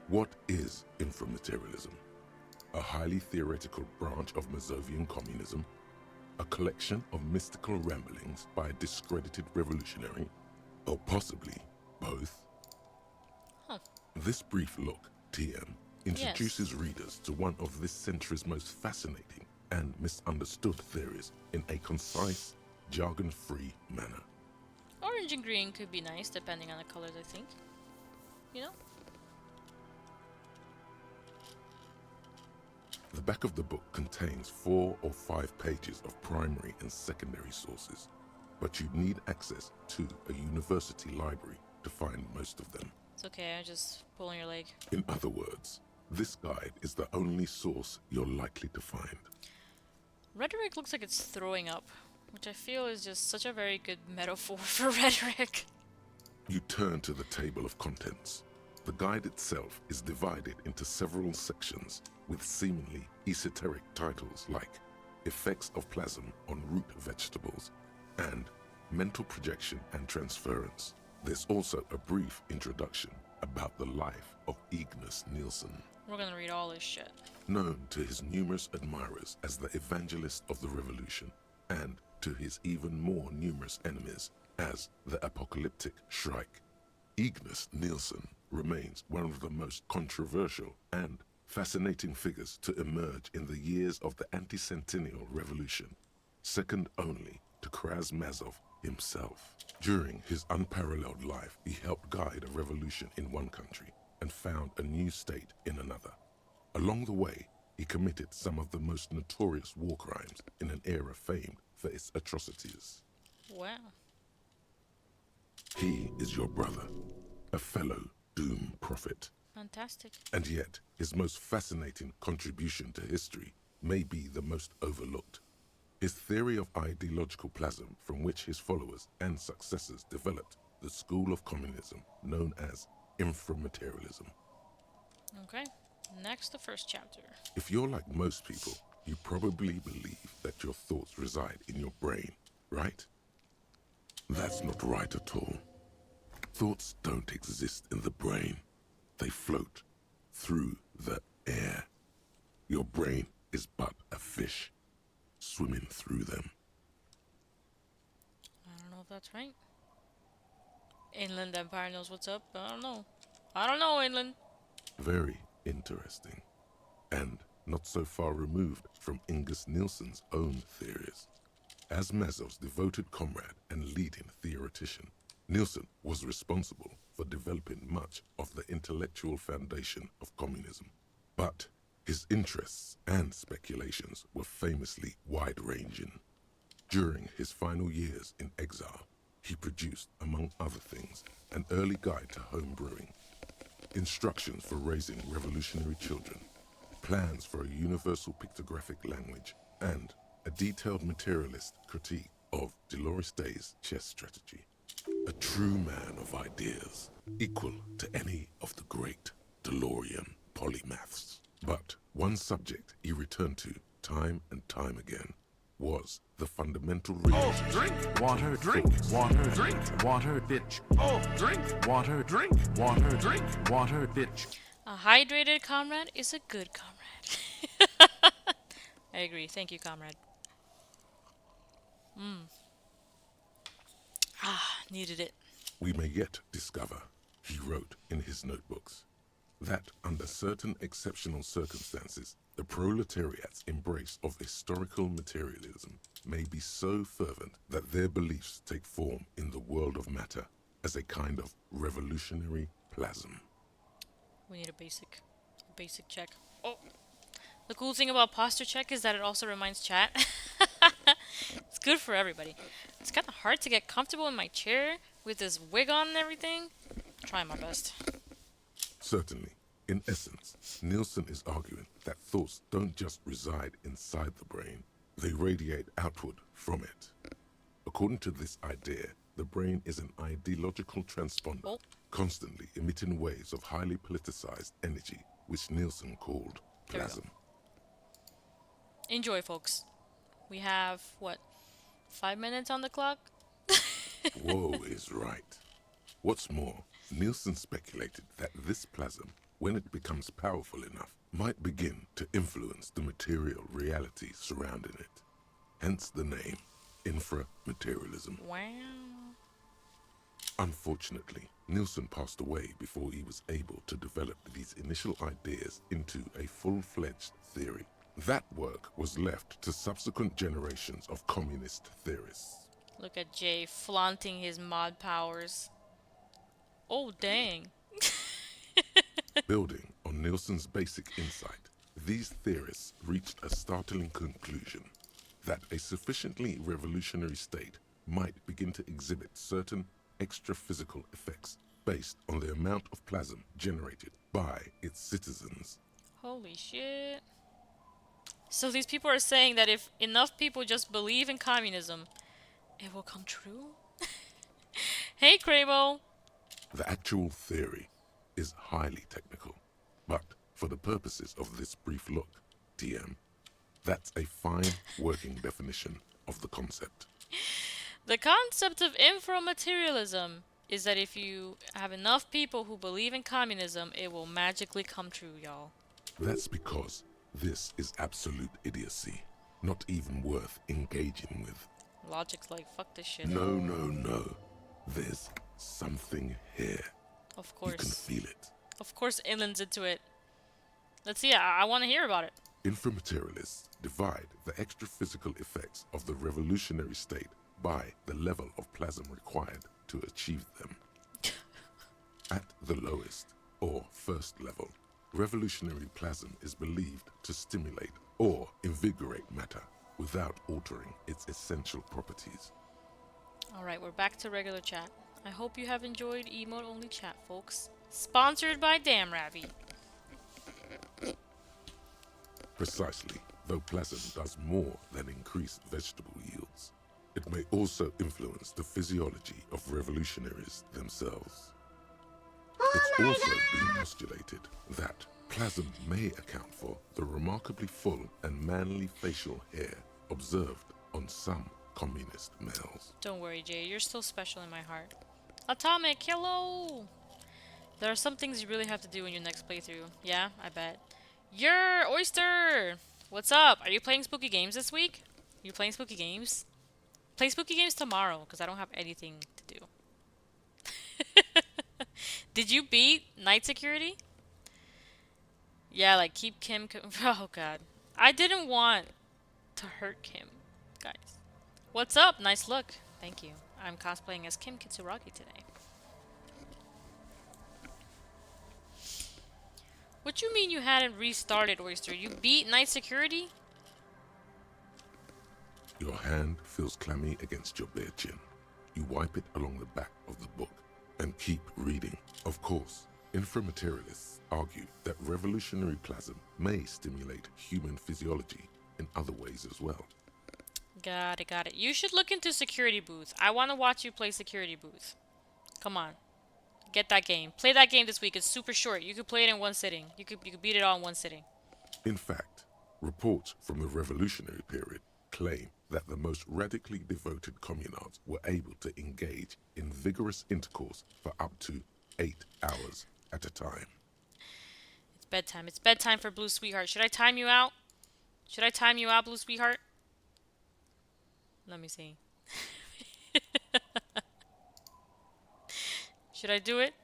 What is inframaterialism? A highly theoretical branch of Masovian communism? A collection of mystical ramblings by a discredited revolutionary? Or possibly both? Huh. This brief look, TM, introduces readers to one of this century's most fascinating and misunderstood theories in a concise, jargon-free manner. Orange and green could be nice, depending on the colors, I think. You know? The back of the book contains 4 or 5 pages of primary and secondary sources, but you'd need access to a university library to find most of them. It's okay, I'm just pulling your leg. In other words, this guide is the only source you're likely to find. Rhetoric looks like it's throwing up, which I feel is just such a very good metaphor for rhetoric. You turn to the table of contents. The guide itself is divided into several sections with seemingly esoteric titles like Effects of Plasm on Root Vegetables and Mental Projection and Transference. There's also a brief introduction about the life of Ignas Nielsen. We're gonna read all this shit. Known to his numerous admirers as the evangelist of the revolution, and to his even more numerous enemies as the apocalyptic Shrike, Ignis Nielsen remains one of the most controversial and fascinating figures to emerge in the years of the anti-centennial revolution, second only to Krasmazov himself. During his unparalleled life, he helped guide a revolution in one country and found a new state in another. Along the way, he committed some of the most notorious war crimes in an era famed for its atrocities. Wow. He is your brother, a fellow doom prophet. Fantastic. And yet, his most fascinating contribution to history may be the most overlooked. His theory of ideological plasm, from which his followers and successors developed the school of communism known as inframaterialism. Okay. Next, the first chapter. If you're like most people, you probably believe that your thoughts reside in your brain, right? That's not right at all. Thoughts don't exist in the brain. They float through the air. Your brain is but a fish swimming through them. I don't know if that's right. Inland Empire knows what's up, but I don't know. I don't know, Inland. Very interesting. And not so far removed from Ignis Nielsen's own theories. As Mazov's devoted comrade and leading theoretician, Nielsen was responsible for developing much of the intellectual foundation of communism. But his interests and speculations were famously wide-ranging. During his final years in exile, he produced, among other things, an early guide to home brewing, instructions for raising revolutionary children, plans for a universal pictographic language, and a detailed materialist critique of Dolores Day's chess strategy. A true man of ideas, equal to any of the great DeLorean polymaths. But one subject he returned to time and time again was the fundamental reason. Oh, drink water, drink water, drink water, bitch. Oh, drink water, drink water, drink water, bitch. A hydrated comrade is a good comrade. I agree. Thank you, comrade. Needed it. We may yet discover, he wrote in his notebooks, that under certain exceptional circumstances, the proletariat's embrace of historical materialism may be so fervent that their beliefs take form in the world of matter as a kind of revolutionary plasm. We need a basic check. Oh, the cool thing about posture check is that it also reminds chat. It's good for everybody. It's kind of hard to get comfortable in my chair with this wig on and everything. Trying my best. Certainly, in essence, Nielsen is arguing that thoughts don't just reside inside the brain, they radiate outward from it. According to this idea, the brain is an ideological transponder, constantly emitting waves of highly politicized energy, which Nielsen called There we go. plasm. Enjoy, folks. We have, what, 5 minutes on the clock? Woe is right. What's more, Nielsen speculated that this plasm, when it becomes powerful enough, might begin to influence the material reality surrounding it. Hence the name, inframaterialism. Wow. Unfortunately, Nielsen passed away before he was able to develop these initial ideas into a full-fledged theory. That work was left to subsequent generations of communist theorists. Look at Jay flaunting his mod powers. Oh, dang. Building on Nielsen's basic insight, these theorists reached a startling conclusion that a sufficiently revolutionary state might begin to exhibit certain extra-physical effects based on the amount of plasm generated by its citizens. Holy shit. So these people are saying that if enough people just believe in communism, it will come true? Hey, Cravo! The actual theory is highly technical, but for the purposes of this brief look, TM, that's a fine working definition of the concept. The concept of inframaterialism is that if you have enough people who believe in communism, it will magically come true, y'all. That's because this is absolute idiocy, not even worth engaging with. Logic's like, fuck this shit. No. There's something here. Of You can course. feel it. Of course Inland's into it. Let's see, I want to hear about it. Inframaterialists divide the extra-physical effects of the revolutionary state by the level of plasm required to achieve them. At the lowest, or first level, revolutionary plasm is believed to stimulate or invigorate matter without altering its essential properties. Alright, we're back to regular chat. I hope you have enjoyed emote-only chat, folks. Sponsored by Damn Ravi. Precisely, though plasm does more than increase vegetable yields, it may also influence the physiology of revolutionaries themselves. It's also been postulated that plasm may account for the remarkably full and manly facial hair observed on some communist males. Don't worry, Jay. You're still special in my heart. Atomic, hello! There are some things you really have to do in your next playthrough. Yeah, I bet. Your Oyster! What's up? Are you playing spooky games this week? You playing spooky games? Play spooky games tomorrow, because I don't have anything to do. Did you beat Night Security? Yeah, like keep Kim... Oh god. I didn't want to hurt Kim, guys. What's up? Nice look. Thank you. I'm cosplaying as Kim Kitsuragi today. What you mean you hadn't restarted, Oyster? You beat Night Security? Your hand feels clammy against your bare chin. You wipe it along the back of the book and keep reading. Of course, inframaterialists argue that revolutionary plasm may stimulate human physiology in other ways as well. Got it. You should look into Security Booth. I want to watch you play Security Booth. Come on. Get that game. Play that game this week. It's super short. You could play it in one sitting. You could beat it all in one sitting. In fact, reports from the revolutionary period claim that the most radically devoted communards were able to engage in vigorous intercourse for up to 8 hours at a time. It's bedtime. It's bedtime for Blue Sweetheart. Should I time you out? Should I time you out, Blue Sweetheart? Let me see. Should I do it?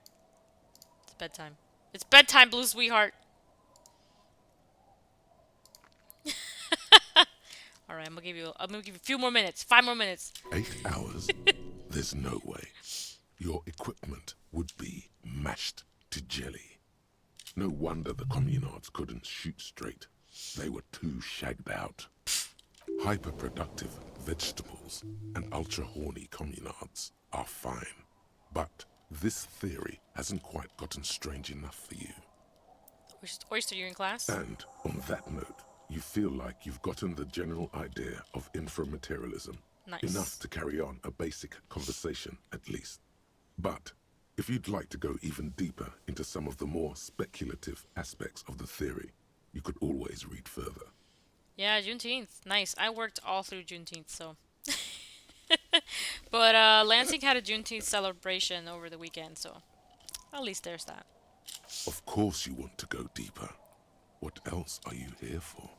It's bedtime. It's bedtime, Blue Sweetheart. All right, I'm gonna give you a few more minutes. 5 more minutes. 8 hours? There's no way. Your equipment would be mashed to jelly. No wonder the communards couldn't shoot straight. They were too shagged out. Hyperproductive vegetables and ultra-horny communards are fine. But this theory hasn't quite gotten strange enough for you. Oyster, you in class? And on that note, you feel like you've gotten the general idea of inframaterialism. Nice. Enough to carry on a basic conversation, at least. But if you'd like to go even deeper into some of the more speculative aspects of the theory, you could always read further. Yeah, Juneteenth. Nice. I worked all through Juneteenth, so... But Lansing had a Juneteenth celebration over the weekend, so at least there's that. Of course you want to go deeper. What else are you here for?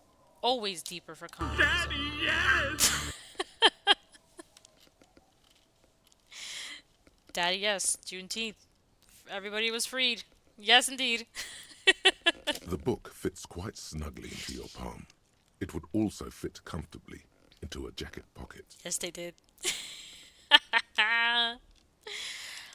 Always deeper for communism. Daddy, yes! Daddy, yes. Juneteenth. Everybody was freed. Yes, indeed. The book fits quite snugly into your palm. It would also fit comfortably into a jacket pocket. Yes, they did.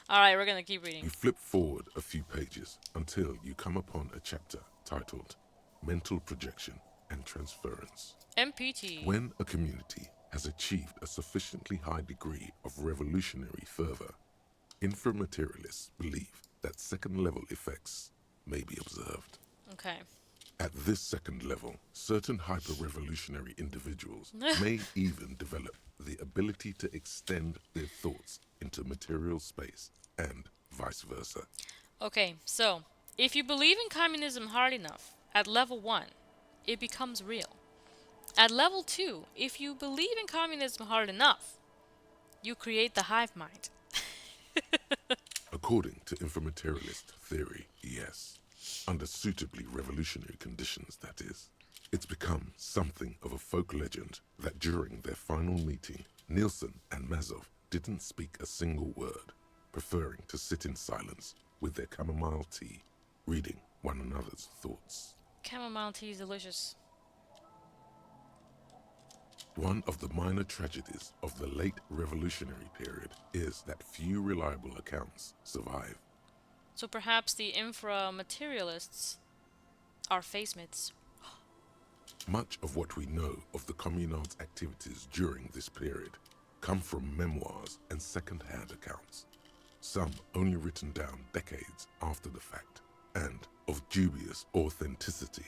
Alright, we're gonna keep reading. You flip forward a few pages until you come upon a chapter titled Mental Projection and Transference. MPT. When a community has achieved a sufficiently high degree of revolutionary fervor, inframaterialists believe that second-level effects may be observed. Okay. At this second level, certain hyper-revolutionary individuals may even develop the ability to extend their thoughts into material space and vice versa. Okay, so, if you believe in communism hard enough, at level 1, it becomes real. At level 2, if you believe in communism hard enough, you create the hive mind. According to inframaterialist theory, yes. Under suitably revolutionary conditions, that is. It's become something of a folk legend that during their final meeting, Nielsen and Mazov didn't speak a single word, preferring to sit in silence with their chamomile tea, reading one another's thoughts. Chamomile tea is delicious. One of the minor tragedies of the late revolutionary period is that few reliable accounts survive. So perhaps the infra-materialists are facemates. Much of what we know of the communards' activities during this period come from memoirs and second-hand accounts, some only written down decades after the fact, and of dubious authenticity.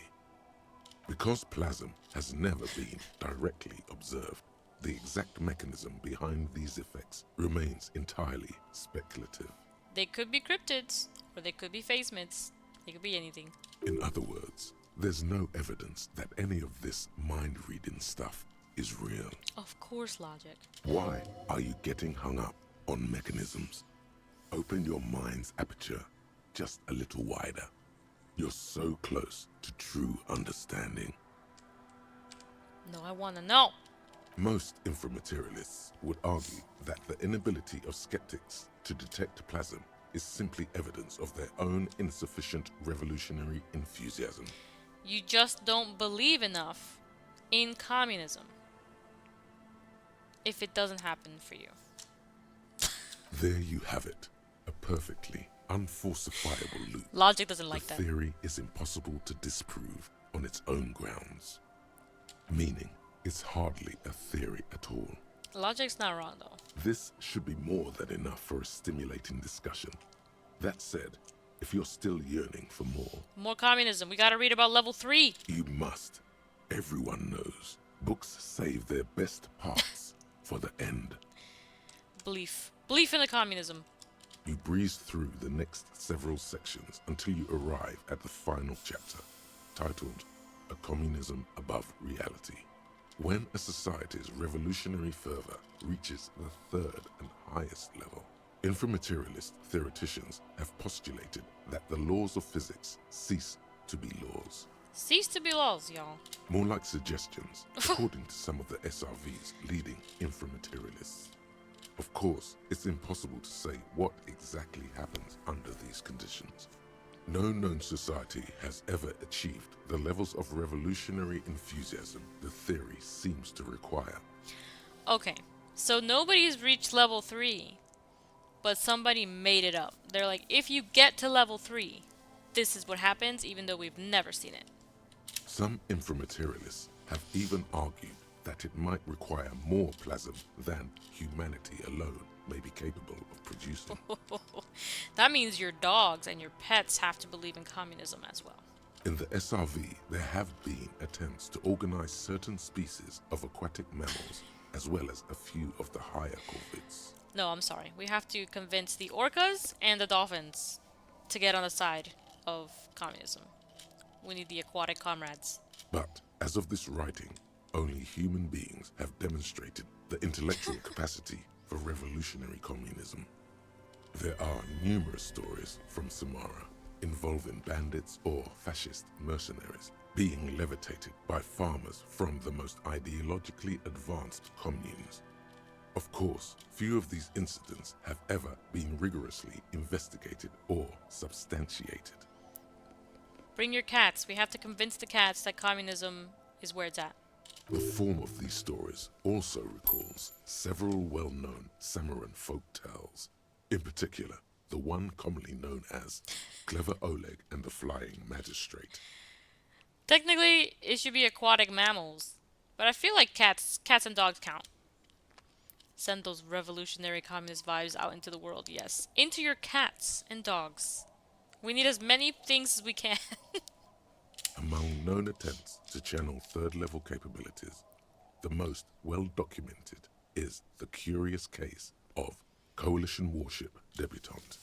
Because plasm has never been directly observed, the exact mechanism behind these effects remains entirely speculative. They could be cryptids, or they could be facemates. They could be anything. In other words, there's no evidence that any of this mind-reading stuff is real. Of course, logic. Why are you getting hung up on mechanisms? Open your mind's aperture just a little wider. You're so close to true understanding. No, I want to know. Most inframaterialists would argue that the inability of skeptics to detect plasm is simply evidence of their own insufficient revolutionary enthusiasm. You just don't believe enough in communism if it doesn't happen for you. There you have it, a perfectly unfalsifiable loop. Logic doesn't like The that. theory is impossible to disprove on its own grounds, meaning it's hardly a theory at all. Logic's not wrong, though. This should be more than enough for a stimulating discussion. That said, if you're still yearning for More communism. We gotta read about level 3. you must. Everyone knows books save their best parts for the end. Belief. Belief in the communism. You breeze through the next several sections until you arrive at the final chapter, titled A Communism Above Reality. When a society's revolutionary fervor reaches the third and highest level, inframaterialist theoreticians have postulated that the laws of physics cease to be laws. Cease to be laws, y'all. More like suggestions, according to some of the SRV's leading inframaterialists. Of course, it's impossible to say what exactly happens under these conditions. No known society has ever achieved the levels of revolutionary enthusiasm the theory seems to require. Okay, so nobody's reached level 3, but somebody made it up. They're like, if you get to level 3, this is what happens, even though we've never seen it. Some inframaterialists have even argued that it might require more plasm than humanity alone may be capable of producing. That means your dogs and your pets have to believe in communism as well. In the SRV, there have been attempts to organize certain species of aquatic mammals, as well as a few of the higher corvids. No, I'm sorry. We have to convince the orcas and the dolphins to get on the side of communism. We need the aquatic comrades. But as of this writing, only human beings have demonstrated the intellectual capacity for revolutionary communism. There are numerous stories from Samara involving bandits or fascist mercenaries being levitated by farmers from the most ideologically advanced communes. Of course, few of these incidents have ever been rigorously investigated or substantiated. Bring your cats. We have to convince the cats that communism is where it's at. The form of these stories also recalls several well-known Samoran folk tales. In particular, the one commonly known as Clever Oleg and the Flying Magistrate. Technically, it should be aquatic mammals, but I feel like cats and dogs count. Send those revolutionary communist vibes out into the world, yes. Into your cats and dogs. We need as many things as we can. Among known attempts to channel third-level capabilities, the most well-documented is the curious case of Coalition warship debutante.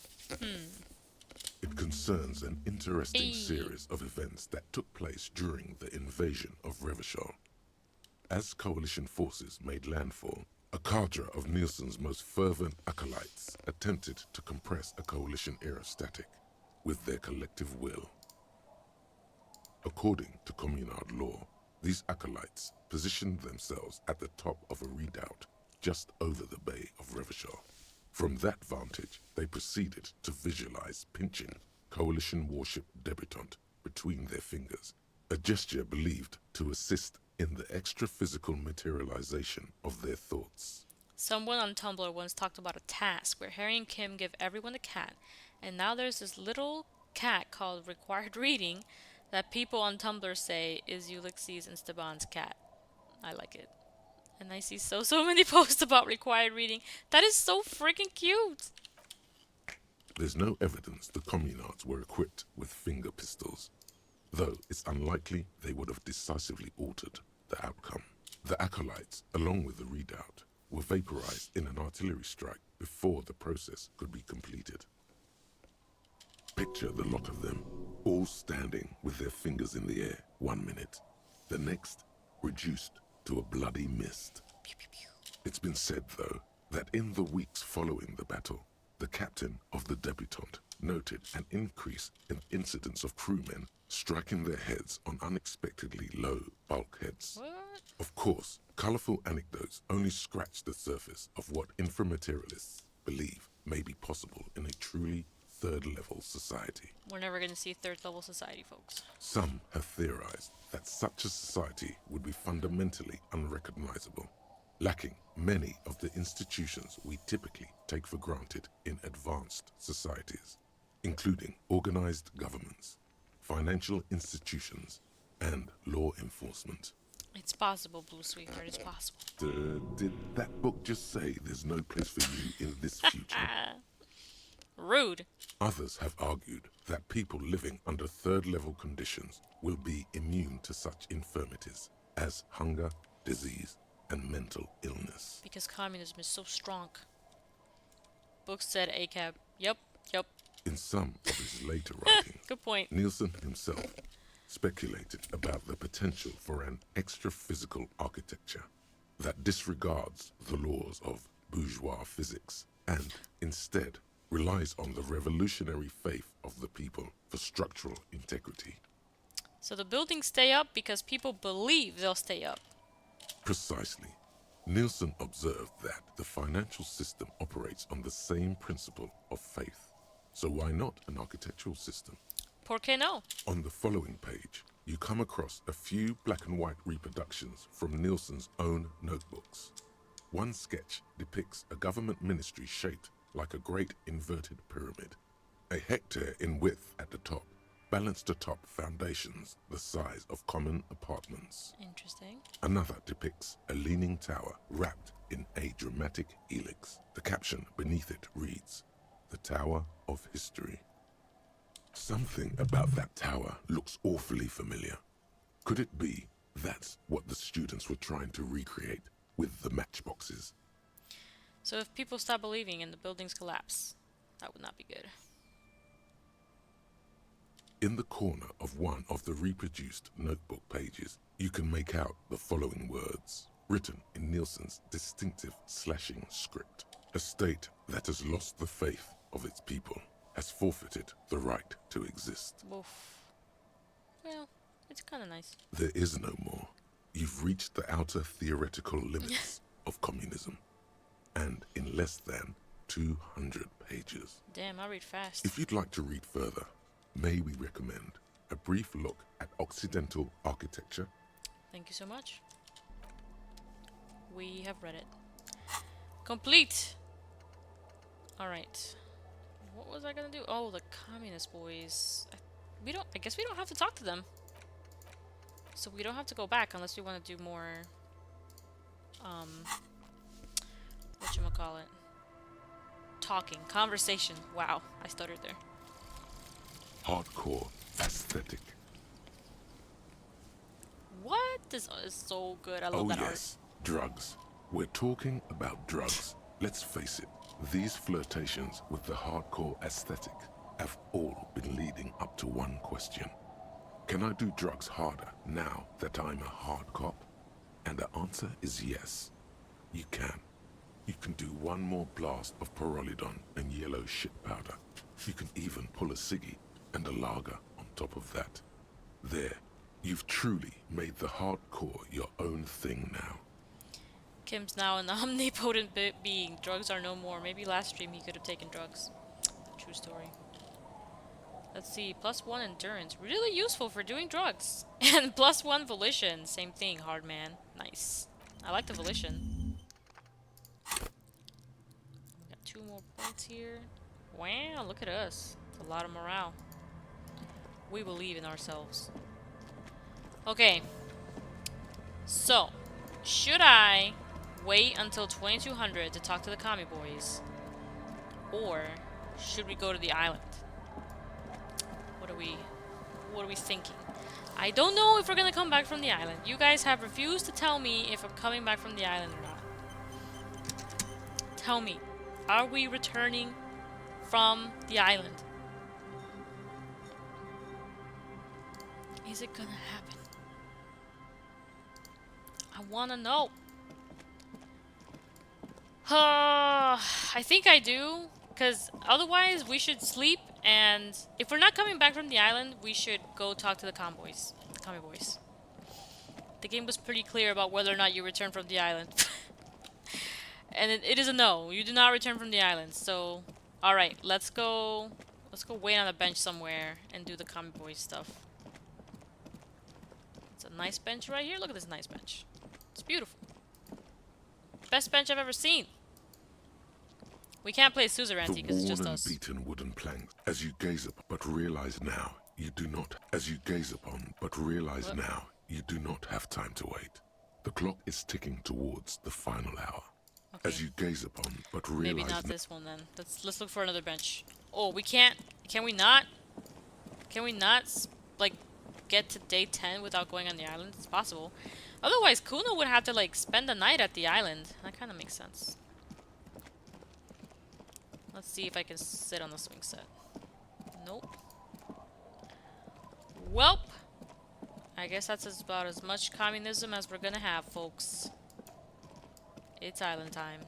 It concerns an interesting series of events that took place during the invasion of Revachol. As Coalition forces made landfall, a cadre of Nielsen's most fervent acolytes attempted to compress a Coalition-era static with their collective will. According to communard law, these acolytes positioned themselves at the top of a redoubt just over the Bay of Revachol. From that vantage, they proceeded to visualize pinching coalition warship debutante between their fingers, a gesture believed to assist in the extra-physical materialization of their thoughts. Someone on Tumblr once talked about a task where Harry and Kim give everyone a cat, and now there's this little cat called Required Reading that people on Tumblr say is Ulysses and Steban's cat. I like it. And I see so many posts about Required Reading. That is so freaking cute! There's no evidence the communards were equipped with finger pistols, though it's unlikely they would have decisively altered the outcome. The acolytes, along with the redoubt, were vaporized in an artillery strike before the process could be completed. Picture the lot of them, all standing with their fingers in the air 1 minute, the next reduced to a bloody mist. Pew, pew, pew. It's been said, though, that in the weeks following the battle, the captain of the debutante noted an increase in incidents of crewmen striking their heads on unexpectedly low bulkheads. What? Of course, colourful anecdotes only scratch the surface of what inframaterialists believe may be possible in a truly third-level society. We're never going to see third-level society, folks. Some have theorized that such a society would be fundamentally unrecognizable, lacking many of the institutions we typically take for granted in advanced societies, including organized governments, financial institutions, and law enforcement. It's possible, Blue Sweetheart, it's possible. Did that book just say there's no place for you in this future? Rude. Others have argued that people living under third-level conditions will be immune to such infirmities as hunger, disease, and mental illness. Because communism is so strong. Book said ACAB. Yep. In some of his later writings, Good point. Nielsen himself speculated about the potential for an extra-physical architecture that disregards the laws of bourgeois physics and instead relies on the revolutionary faith of the people for structural integrity. So the buildings stay up because people believe they'll stay up. Precisely. Nielsen observed that the financial system operates on the same principle of faith. So why not an architectural system? ¿Por qué no? On the following page, you come across a few black and white reproductions from Nielsen's own notebooks. One sketch depicts a government ministry shaped like a great inverted pyramid, a hectare in width at the top, balanced atop foundations the size of common apartments. Interesting. Another depicts a leaning tower wrapped in a dramatic helix. The caption beneath it reads, "The Tower of History." Something about that tower looks awfully familiar. Could it be that's what the students were trying to recreate with the matchboxes? So if people stop believing and the buildings collapse, that would not be good. In the corner of one of the reproduced notebook pages, you can make out the following words, written in Nielsen's distinctive slashing script. A state that has lost the faith of its people has forfeited the right to exist. Oof. Well, it's kind of nice. There is no more. You've reached the outer theoretical limits of communism, and in less than 200 pages. Damn, I read fast. If you'd like to read further, may we recommend a brief look at Occidental architecture? Thank you so much. We have read it. Complete! Alright. What was I gonna do? Oh, the communist boys. I guess we don't have to talk to them. So we don't have to go back unless we want to do more, whatchamacallit? Talking. Conversation. Wow, I stuttered there. Hardcore aesthetic. What? This is so good. I love that yes, drugs. We're talking about drugs. Let's face it, these flirtations with the hardcore aesthetic have all been leading up to one question. Can I do drugs harder now that I'm a hard cop? And the answer is yes, you can. You can do one more blast of pyrrolidon and yellow shit powder. You can even pull a ciggy and a lager on top of that. There, You've truly made the hardcore your own thing now. Kim's now an omnipotent being. Drugs are no more. Maybe last stream he could have taken drugs. True story. Let's see. +1 endurance. Really useful for doing drugs. And +1 volition. Same thing. Hard man. Nice. I like the volition. We got 2 more points here. Wow, look at us. It's a lot of morale. We believe in ourselves. Okay. So, should I wait until 2200 to talk to the commie boys? Or should we go to the island? What are we thinking? I don't know if we're gonna come back from the island. You guys have refused to tell me if I'm coming back from the island or not. Tell me, are we returning from the island? Is it gonna happen? I wanna know. I think I do, because otherwise we should sleep, and if we're not coming back from the island, we should go talk to the commie boys. The game was pretty clear about whether or not you return from the island. And it is a no. You do not return from the island. So, alright, let's go wait on a bench somewhere and do the commie boys stuff. It's a nice bench right here. Look at this nice bench. It's beautiful. Best bench I've ever seen. We can't play Suzerainty because it's just us. The worn and beaten wooden planks, as you gaze up, but realize now you do not. As you gaze upon, but realize now you do not have time to wait. The clock is ticking towards the final hour. Okay. As you gaze upon, but realize. Maybe not this one then. Let's look for another bench. Oh, we can't. Can we not? Can we not like get to day 10 without going on the island? It's possible. Otherwise, Kuno would have to like spend the night at the island. That kind of makes sense. Let's see if I can sit on the swing set. Nope. Welp. I guess that's about as much communism as we're gonna have, folks. It's island time.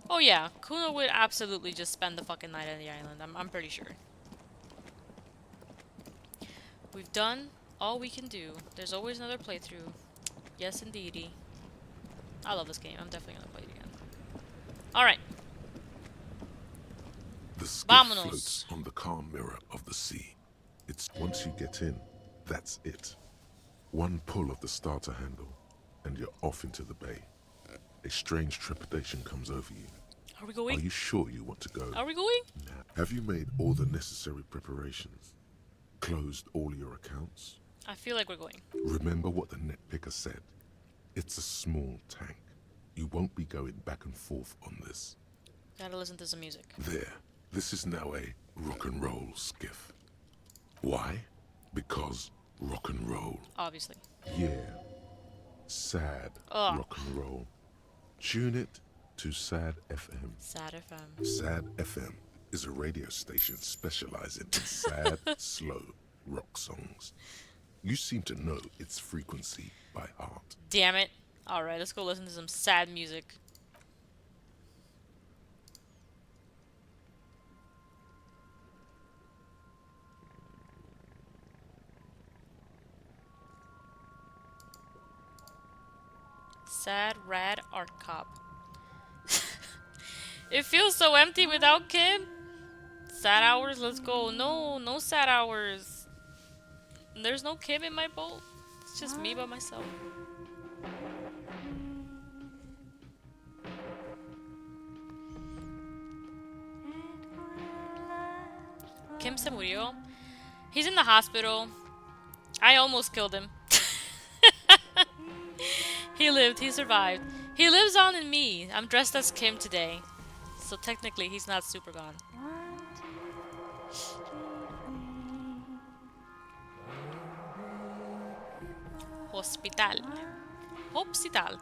Oh yeah, Kuno would absolutely just spend the fucking night on the island. I'm pretty sure. We've done all we can do. There's always another playthrough. Yes, indeedy. I love this game. I'm definitely gonna play it again. Alright. The skiff floats on the calm mirror of the sea. It's once you get in, that's it. One pull of the starter handle, and you're off into the bay. A strange trepidation comes over you. Are we going? Are you sure you want to go? Are we going? Now, have you made all the necessary preparations? Closed all your accounts? I feel like we're going. Remember what the netpicker said. It's a small tank. You won't be going back and forth on this. Gotta listen to some music. There. This is now a rock and roll skiff. Why? Because rock and roll. Obviously. Yeah. Sad rock and roll. Tune it to Sad FM. Sad FM. Sad FM is a radio station specializing in sad, slow rock songs. You seem to know its frequency by heart. Damn it. Alright, let's go listen to some sad music. Sad rad art cop. It feels so empty without Kim. Sad hours, let's go. No sad hours. There's no Kim in my boat. It's just me by myself. Kim se murió. He's in the hospital. I almost killed him. He lived, he survived. He lives on in me. I'm dressed as Kim today. So technically he's not super gone. Hospital. Hospital.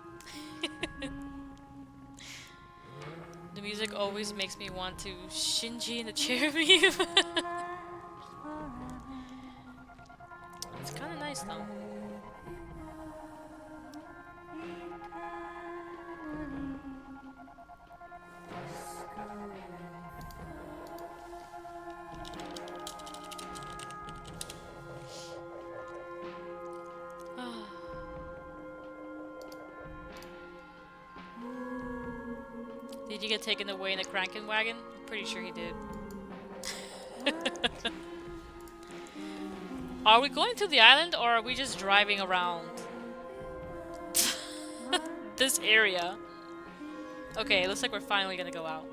The music always makes me want to Shinji in the chair move. It's kind of nice though. Did he get taken away in a cranking wagon? I'm pretty sure he did. Are we going to the island or are we just driving around this area? Okay, it looks like we're finally gonna go out.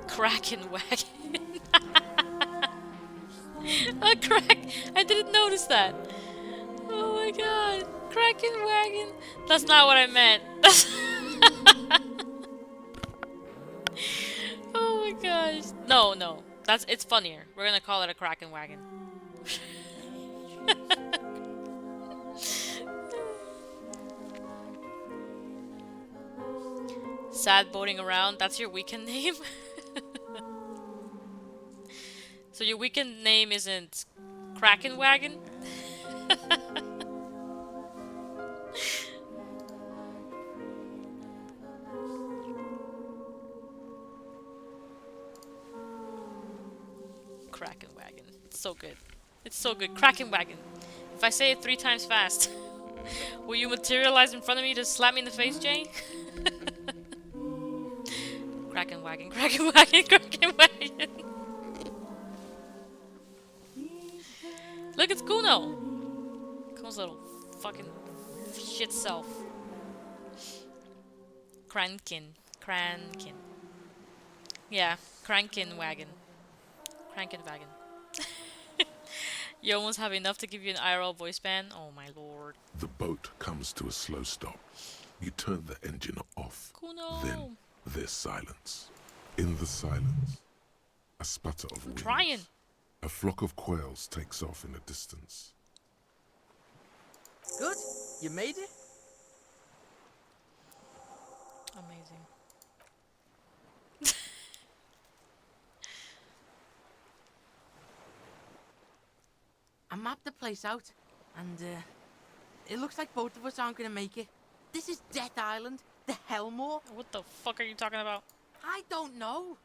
Kraken wagon. A crack! I didn't notice that. Oh my god. Kraken wagon. That's not what I meant. Oh my gosh. No, no. It's funnier. We're gonna call it a Kraken wagon. Sad boating around. That's your weekend name? So your weekend name isn't Kraken wagon? Kraken wagon. It's so good. It's so good. Kraken wagon. If I say it 3 times fast, will you materialize in front of me to slap me in the face, Jay? Kraken wagon, Kraken wagon, Kraken wagon. Look, it's Kuno. Kuno's little fucking shit self. Krankin. Krankin. Yeah, Krankin wagon. Krankin wagon. You almost have enough to give you an IRL voice ban? Oh my lord. The boat comes to a slow stop. You turn the engine off. Kuno. Then there's silence. In the silence, a sputter of wings. Trying. A flock of quails takes off in the distance. Good? You made it? Amazing. I mapped the place out, and it looks like both of us aren't gonna make it. This is Death Island, the Hellmore. What the fuck are you talking about? I don't know.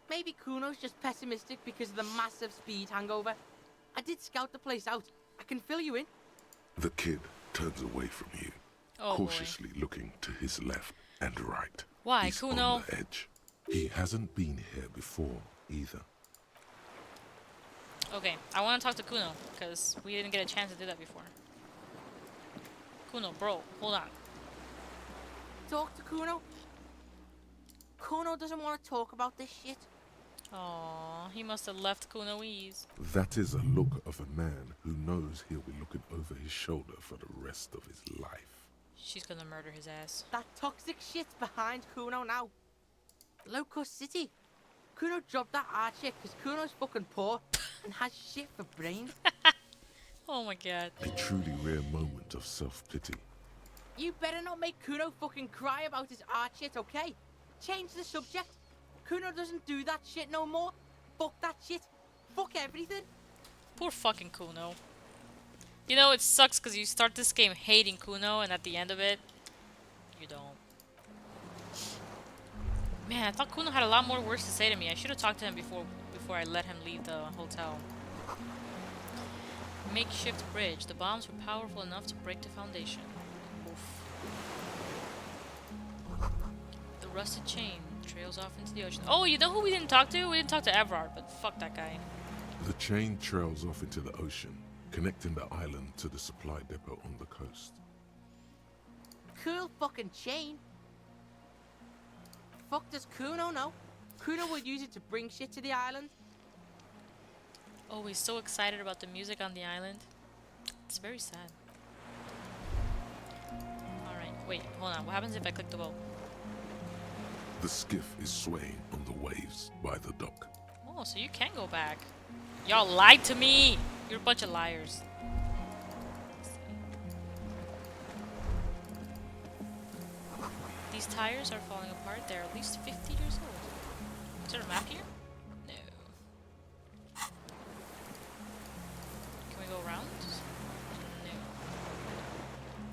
Maybe Kuno's just pessimistic because of the massive speed hangover. I did scout the place out. I can fill you in. The kid turns away from you, Oh cautiously looking to his left and right. Why, He's Kuno? on the edge. He hasn't been here before either. Okay, I want to talk to Kuno, because we didn't get a chance to do that before. Kuno, bro, hold on. Talk to Kuno. Kuno doesn't want to talk about this shit. Aww, he must have left Kunoese. That is a look of a man who knows he'll be looking over his shoulder for the rest of his life. She's gonna murder his ass. That toxic shit's behind Kuno now. Locust City. Kuno dropped that art shit because Kuno's fucking poor and has shit for brains. Oh my god. A truly rare moment of self-pity. You better not make Kuno fucking cry about his art shit, okay? Change the subject. Kuno doesn't do that shit no more. Fuck that shit. Fuck everything. Poor fucking Kuno. You know, it sucks because you start this game hating Kuno, and at the end of it, you don't. Man, I thought Kuno had a lot more words to say to me. I should have talked to him before I let him leave the hotel. Makeshift bridge. The bombs were powerful enough to break the foundation. Oof. The rusted chain trails off into the ocean. Oh, you know who we didn't talk to? We didn't talk to Everard, but fuck that guy. The chain trails off into the ocean, connecting the island to the supply depot on the coast. Cool fucking chain. Fuck does Kuno know? Kuno would use it to bring shit to the island. Oh, he's so excited about the music on the island. It's very sad. Alright, wait, hold on. What happens if I click the boat? The skiff is swaying on the waves by the dock. Oh, so you can go back. Y'all lied to me! You're a bunch of liars. These tires are falling apart. They're at least 50 years old. Is there a map here? No. Can we go around? No.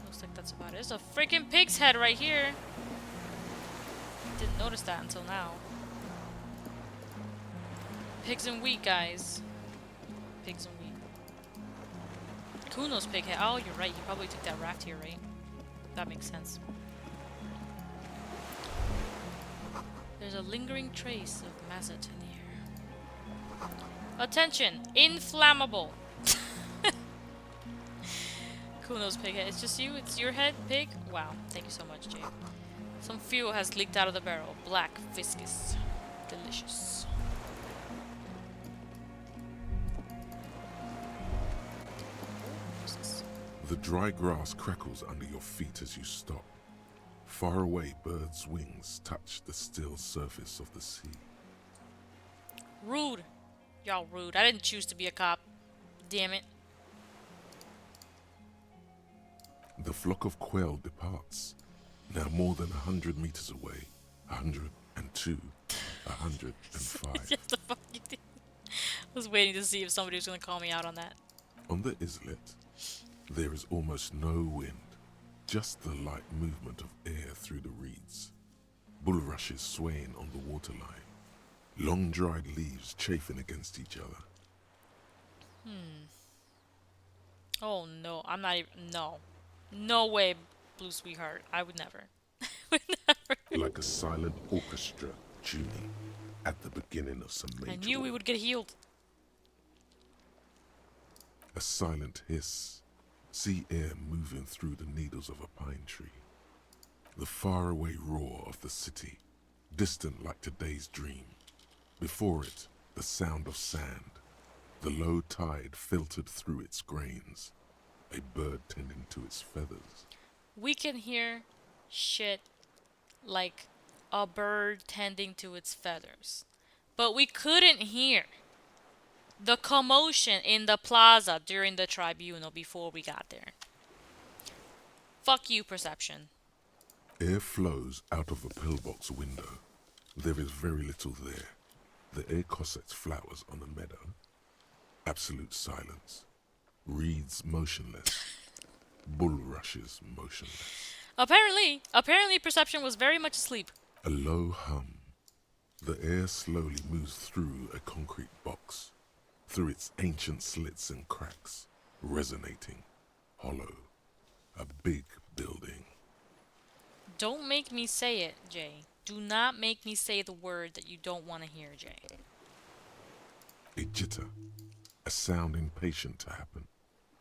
Looks like that's about it. There's a freaking pig's head right here. Didn't notice that until now. Pigs and wheat, guys. Pigs and wheat. Kuno's pig head. Oh, you're right. He probably took that raft here, right? That makes sense. There's a lingering trace of Mazet in the air. Attention! Inflammable! Kuno's pig head. It's just you? It's your head, pig? Wow. Thank you so much, Jay. Some fuel has leaked out of the barrel. Black, viscous. Delicious. What's this? The dry grass crackles under your feet as you stop. Far away, birds' wings touch the still surface of the sea. Rude. Y'all rude. I didn't choose to be a cop. Damn it. The flock of quail departs, now more than 100 meters away. 102, 105. Yes, the fuck you did. I was waiting to see if somebody was going to call me out on that. On the islet, there is almost no wind, just the light movement of air through the reeds. Bulrushes swaying on the waterline, long dried leaves chafing against each other. Oh no, I'm not even. No. No way, Blue Sweetheart. I would never. Would never. Like a silent orchestra tuning at the beginning of some major I knew we work. would get healed. A silent hiss, sea air moving through the needles of a pine tree. The faraway roar of the city, distant like today's dream. Before it, the sound of sand, the low tide filtered through its grains, a bird tending to its feathers. We can hear shit like a bird tending to its feathers. But we couldn't hear the commotion in the plaza during the tribunal before we got there. Fuck you, perception. Air flows out of a pillbox window. There is very little there. The air cossets flowers on a meadow. Absolute silence. Reeds motionless. Bulrushes motionless. Apparently perception was very much asleep. A low hum. The air slowly moves through a concrete box, through its ancient slits and cracks, resonating, hollow. A big building. Don't make me say it, Jay. Do not make me say the word that you don't want to hear, Jay. A jitter. A sound impatient to happen,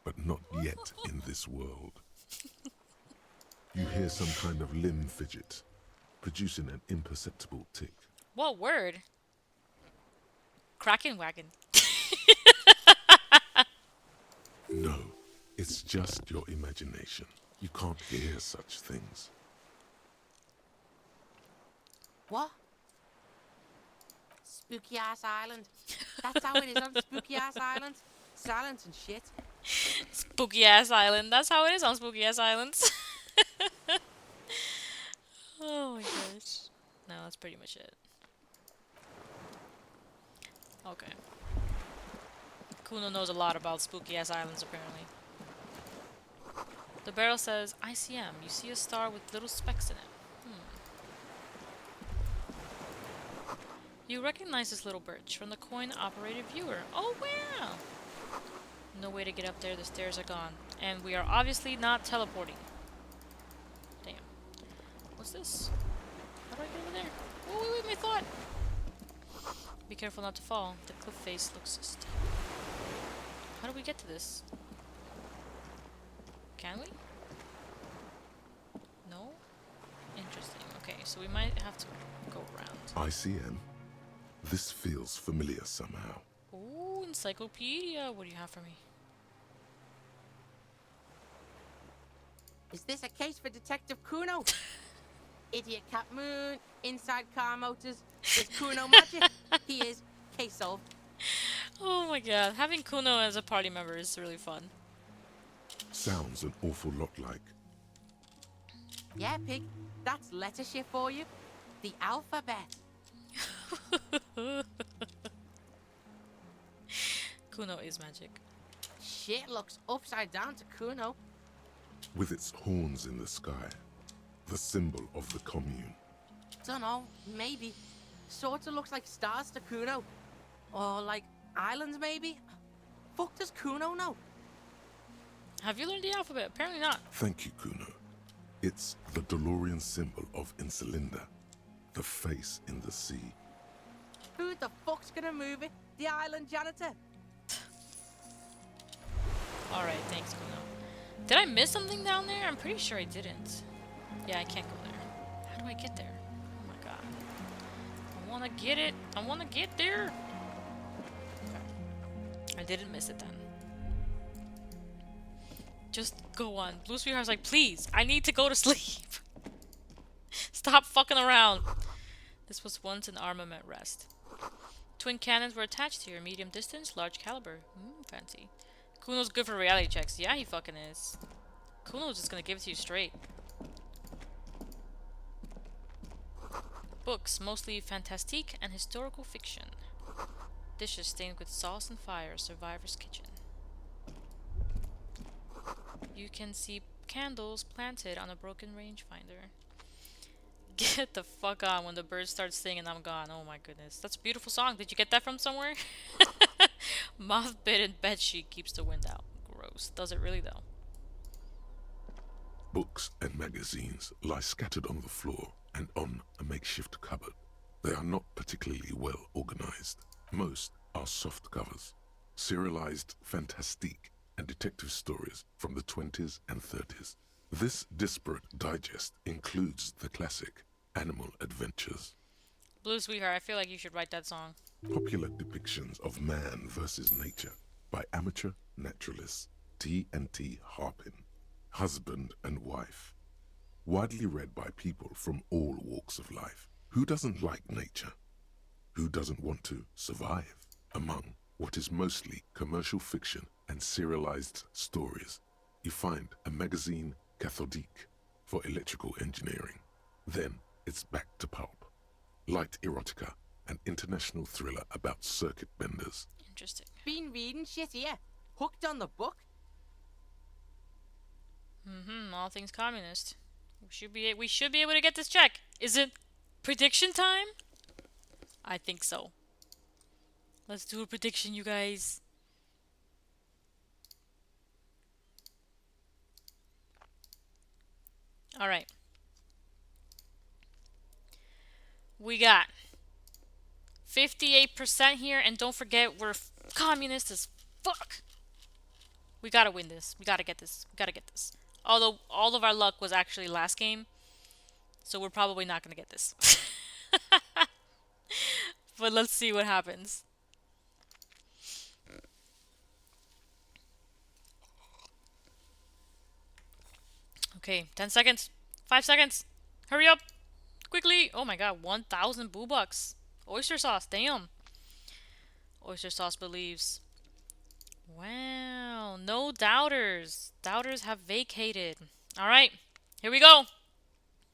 but not yet in this world. You hear some kind of limb fidget, producing an imperceptible tick. What word? Kraken wagon. No, it's just your imagination. You can't hear such things. What? Spooky ass island. That's how it is on Spooky ass island. Silence and shit. Spooky ass island. That's how it is on spooky ass islands. Oh my gosh. No, that's pretty much it. Okay. Kuno knows a lot about spooky ass islands apparently. The barrel says, ICM. You see a star with little specks in it. You recognize this little birch from the coin-operated viewer. Oh, wow! No way to get up there. The stairs are gone. And we are obviously not teleporting. Damn. What's this? How do I get over there? Oh, wait, my thought! Be careful not to fall. The cliff face looks steep. How do we get to this? Can we? No? Interesting. Okay, so we might have to go around. ICM. This feels familiar somehow. Ooh, encyclopedia. What do you have for me? Is this a case for Detective Kuno? Idiot Cat Moon, inside car motors. Is Kuno magic? He is. Case solved. Oh my god, having Kuno as a party member is really fun. Sounds an awful lot like. Yeah, pig. That's letter shit for you. The alphabet. Kuno is magic. Shit looks upside down to Kuno. With its horns in the sky. The symbol of the commune. Dunno, maybe. Sorta looks like stars to Kuno. Or like islands, maybe? Fuck does Kuno know? Have you learned the alphabet? Apparently not. Thank you, Kuno. It's the DeLorean symbol of Insulinda. the face in the sea. Who the fuck's gonna move it? The island janitor? Alright, thanks, Kuno. Did I miss something down there? I'm pretty sure I didn't. Yeah, I can't go there. How do I get there? Oh my god. I wanna get it. I wanna get there. Okay. I didn't miss it then. Just go on. Blue Sweetheart's like, please, I need to go to sleep. Stop fucking around. This was once an armament rest. Twin cannons were attached here. Medium distance, large caliber. Fancy. Kuno's good for reality checks. Yeah, he fucking is. Kuno's just gonna give it to you straight. Books, mostly fantastique and historical fiction. Dishes stained with sauce and fire. Survivor's kitchen. You can see candles planted on a broken rangefinder. Get the fuck on. When the birds start singing, I'm gone. Oh my goodness. That's a beautiful song. Did you get that from somewhere? Moth-bitten bedsheet keeps the wind out. Gross. Does it really though? Books and magazines lie scattered on the floor and on a makeshift cupboard. They are not particularly well organized. Most are soft covers, serialized fantastique and detective stories from the 20s and 30s. This disparate digest includes the classic Animal Adventures. Blue Sweetheart, I feel like you should write that song. Popular depictions of man versus nature by amateur naturalists T&T Harpin. Husband and wife. Widely read by people from all walks of life. Who doesn't like nature? Who doesn't want to survive? Among what is mostly commercial fiction and serialized stories, you find a magazine cathodique for electrical engineering. Then it's back to pulp. Light erotica, an international thriller about circuit benders. Interesting. Been reading shit here. Hooked on the book. All things communist. We should be able to get this check. Is it prediction time? I think so. Let's do a prediction, you guys. Alright. We got 58% here, and don't forget, we're communist as fuck. We gotta win this. We gotta get this. We gotta get this. Although, all of our luck was actually last game, so we're probably not gonna get this. But let's see what happens. Okay, 10 seconds. 5 seconds. Hurry up. Quickly. Oh my god, 1,000 boo bucks. Oyster sauce, damn. Oyster sauce believes. Wow, no doubters. Doubters have vacated. Alright, here we go.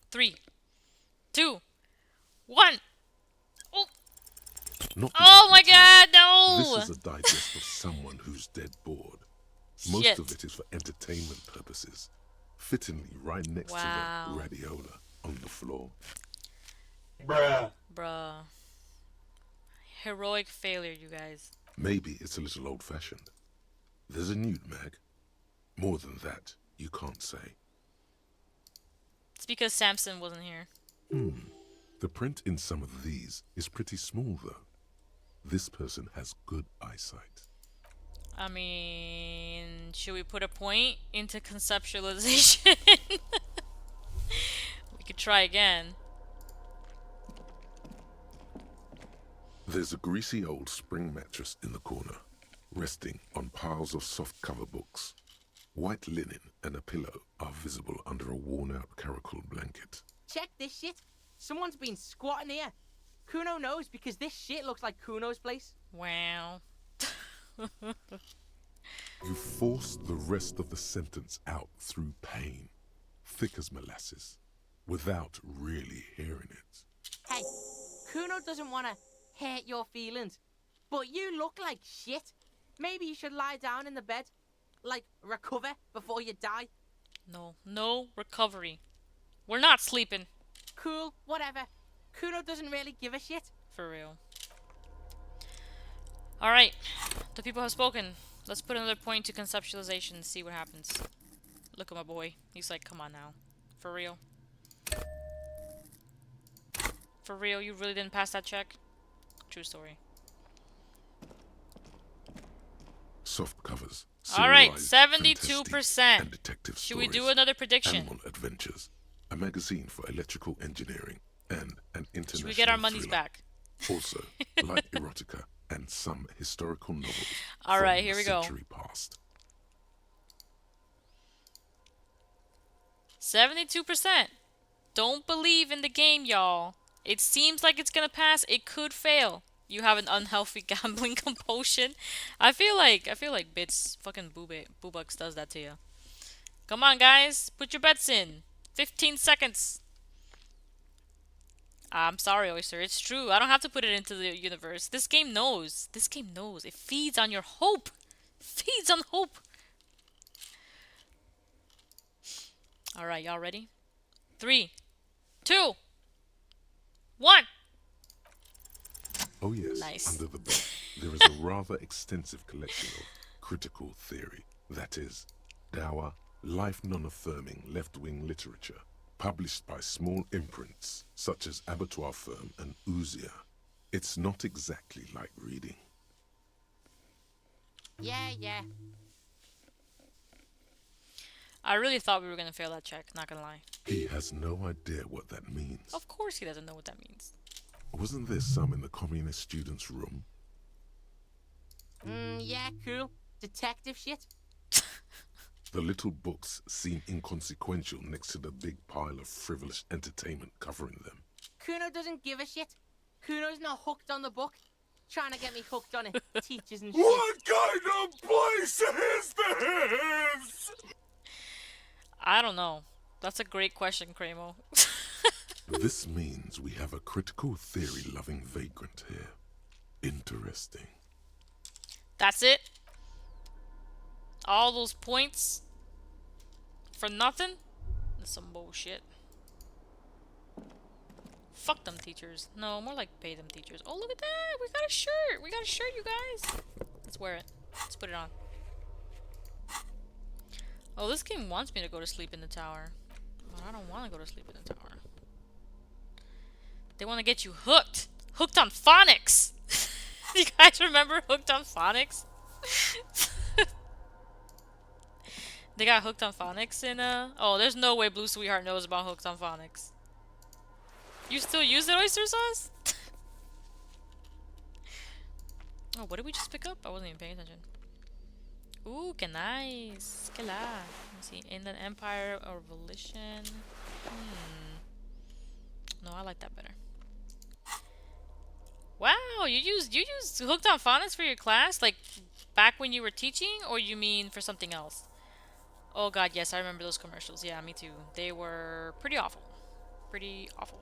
3, 2, 1. Oh, oh my god, no! This is a digest of someone who's dead bored. Most Shit. of it is for entertainment purposes. Fittingly right next to the radiola on the floor. Bruh. Heroic failure, you guys. Maybe it's a little old-fashioned. There's a nude mag. More than that, you can't say. It's because Samson wasn't here. The print in some of these is pretty small, though. This person has good eyesight. I mean, should we put a point into conceptualization? We could try again. There's a greasy old spring mattress in the corner, resting on piles of soft cover books. White linen and a pillow are visible under a worn-out caracol blanket. Check this shit. Someone's been squatting here. Kuno knows because this shit looks like Kuno's place. Wow. You force the rest of the sentence out through pain, thick as molasses, without really hearing it. Hey, Kuno doesn't want to hurt your feelings, but you look like shit. Maybe you should lie down in the bed, like recover before you die. No recovery. We're not sleeping. Cool, whatever. Kuno doesn't really give a shit. For real. Alright, the people have spoken. Let's put another point to conceptualization and see what happens. Look at my boy. He's like, come on now. For real. For real, you really didn't pass that check? True story. Soft covers. Alright, serialized 72%. fantastique and detective Should we do stories, another prediction? Animal Adventures, a magazine for electrical engineering, and an international Should we get our monies thriller. back? Also, light erotica and some historical novels Alright, from here the we go. century past. 72%. Don't believe in the game, y'all. It seems like it's gonna pass. It could fail. You have an unhealthy gambling compulsion. I feel like Bits fucking Boobux does that to you. Come on, guys, put your bets in. 15 seconds. I'm sorry, Oyster. It's true. I don't have to put it into the universe. This game knows. This game knows. It feeds on your hope. Feeds on hope. Alright, y'all ready? 3, 2, 1. Oh yes, Nice. under the bed, there is a rather extensive collection of critical theory, that is, dour, life non-affirming left-wing literature, published by small imprints such as Abattoir Firm and Ouzia. It's not exactly like reading. Yeah. I really thought we were gonna fail that check, not gonna lie. He has no idea what that means. Of course he doesn't know what that means. Wasn't there some in the communist students' room? Yeah, cool. Detective shit. The little books seem inconsequential next to the big pile of frivolous entertainment covering them. Kuno doesn't give a shit. Kuno's not hooked on the book. Trying to get me hooked on it. Teachers and shit. What kind of place is this? I don't know. That's a great question, Cremo. This means we have a critical theory-loving vagrant here. Interesting. That's it? All those points? For nothing? That's some bullshit. Fuck them teachers. No, more like pay them teachers. Oh, look at that! We got a shirt! We got a shirt, you guys! Let's wear it. Let's put it on. Oh, this game wants me to go to sleep in the tower. But I don't want to go to sleep in the tower. They want to get you hooked. Hooked on phonics. You guys remember Hooked on Phonics? They got Hooked on Phonics in Oh, there's no way Blue Sweetheart knows about Hooked on Phonics. You still use it, oyster sauce? Oh, what did we just pick up? I wasn't even paying attention. Ooh, que nice. Que la. Let me see. In the Empire or Volition. No, I like that better. Wow, you used Hooked on Phonics for your class? Like, back when you were teaching? Or you mean for something else? Oh god, yes, I remember those commercials. Yeah, me too. They were pretty awful. Pretty awful.